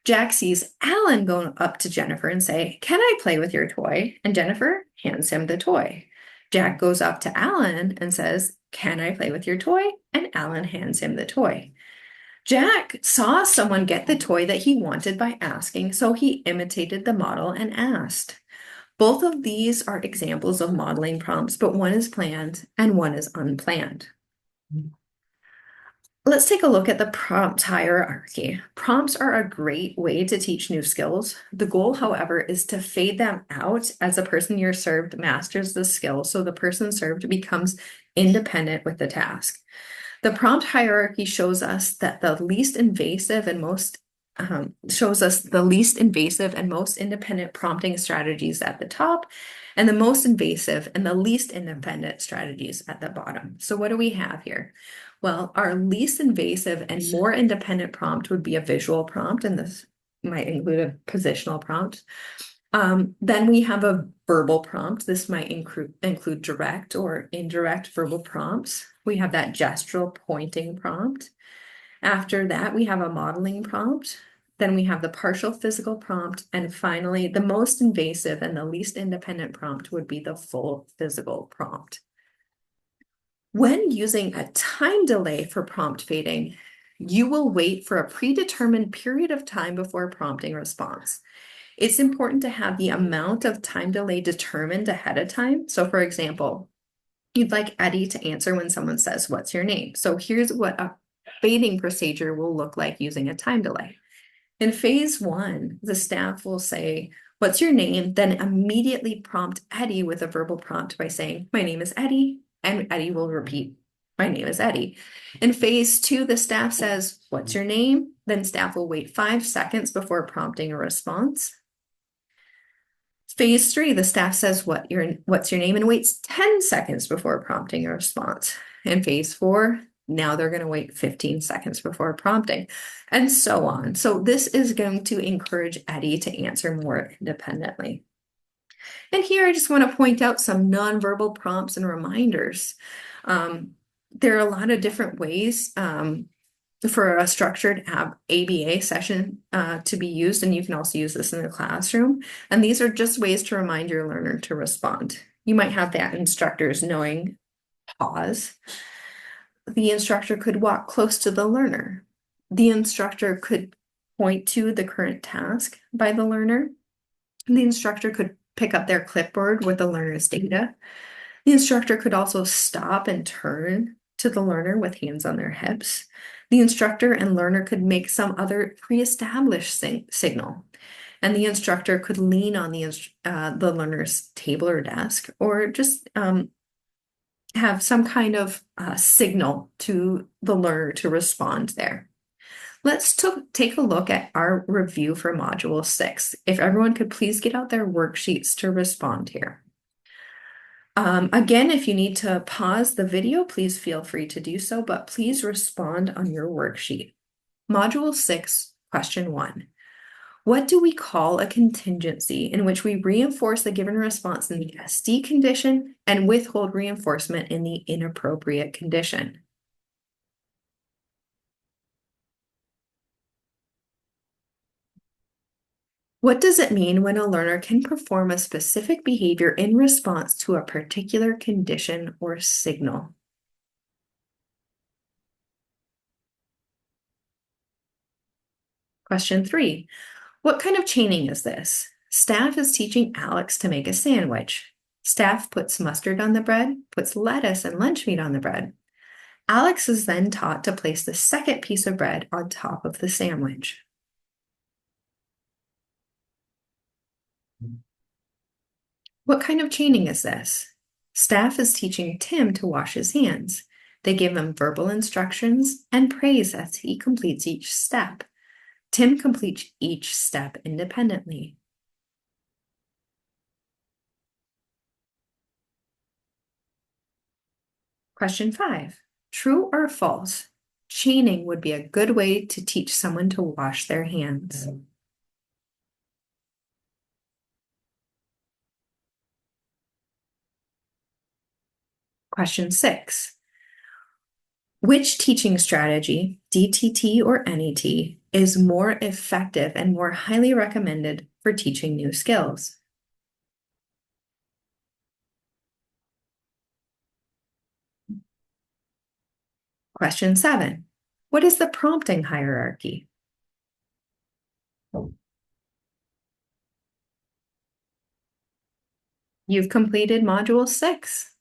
Jack sees Alan go up to Jennifer and say, "Can I play with your toy?" And Jennifer hands him the toy. Jack goes up to Alan and says, "Can I play with your toy?" And Alan hands him the toy. Jack saw someone get the toy that he wanted by asking, so he imitated the model and asked. Both of these are examples of modeling prompts, but one is planned and one is unplanned. Let's take a look at the prompt hierarchy. Prompts are a great way to teach new skills. The goal, however, is to fade them out as the person you're served masters the skill, so the person served becomes independent with the task. The prompt hierarchy shows us the least invasive and most independent prompting strategies at the top, and the most invasive and the least independent strategies at the bottom. So what do we have here? Well, our least invasive and more independent prompt would be a visual prompt, and this might include a positional prompt. Then we have a verbal prompt. This might include direct or indirect verbal prompts. We have that gestural pointing prompt. After that, we have a modeling prompt. Then we have the partial physical prompt. And finally, the most invasive and the least independent prompt would be the full physical prompt. When using a time delay for prompt fading, you will wait for a predetermined period of time before prompting response. It's important to have the amount of time delay determined ahead of time. So for example, you'd like Eddie to answer when someone says, "What's your name?" So here's what a fading procedure will look like using a time delay. In phase one, the staff will say, "What's your name?" Then immediately prompt Eddie with a verbal prompt by saying, "My name is Eddie." And Eddie will repeat, "My name is Eddie." In phase two, the staff says, "What's your name?" Then staff will wait 5 seconds before prompting a response. Phase three, the staff says, "What's your name?" and waits 10 seconds before prompting a response. In phase four, now they're going to wait 15 seconds before prompting, and so on. So this is going to encourage Eddie to answer more independently. And here I just want to point out some nonverbal prompts and reminders. There are a lot of different ways for a structured ABA session to be used, and you can also use this in the classroom. And these are just ways to remind your learner to respond. You might have that instructors knowing pause. The instructor could walk close to the learner. The instructor could point to the current task by the learner. The instructor could pick up their clipboard with the learner's data. The instructor could also stop and turn to the learner with hands on their hips. The instructor and learner could make some other pre-established signal. And the instructor could lean on the learner's table or desk, or just have some kind of signal to the learner to respond there. Let's take a look at our review for Module 6. If everyone could please get out their worksheets to respond here. Again, if you need to pause the video, please feel free to do so, but please respond on your worksheet. Module 6, question 1. What do we call a contingency in which we reinforce the given response in the SD condition and withhold reinforcement in the inappropriate condition? What does it mean when a learner can perform a specific behavior in response to a particular condition or signal? Question 3. What kind of chaining is this? Staff is teaching Alex to make a sandwich. Staff puts mustard on the bread, puts lettuce and lunch meat on the bread. Alex is then taught to place the second piece of bread on top of the sandwich. What kind of chaining is this? Staff is teaching Tim to wash his hands. They give him verbal instructions and praise as he completes each step. Tim completes each step independently. Question 5. True or false? Chaining would be a good way to teach someone to wash their hands. Question 6. Which teaching strategy, DTT or NET, is more effective and more highly recommended for teaching new skills? Question 7. What is the prompting hierarchy? You've completed Module 6.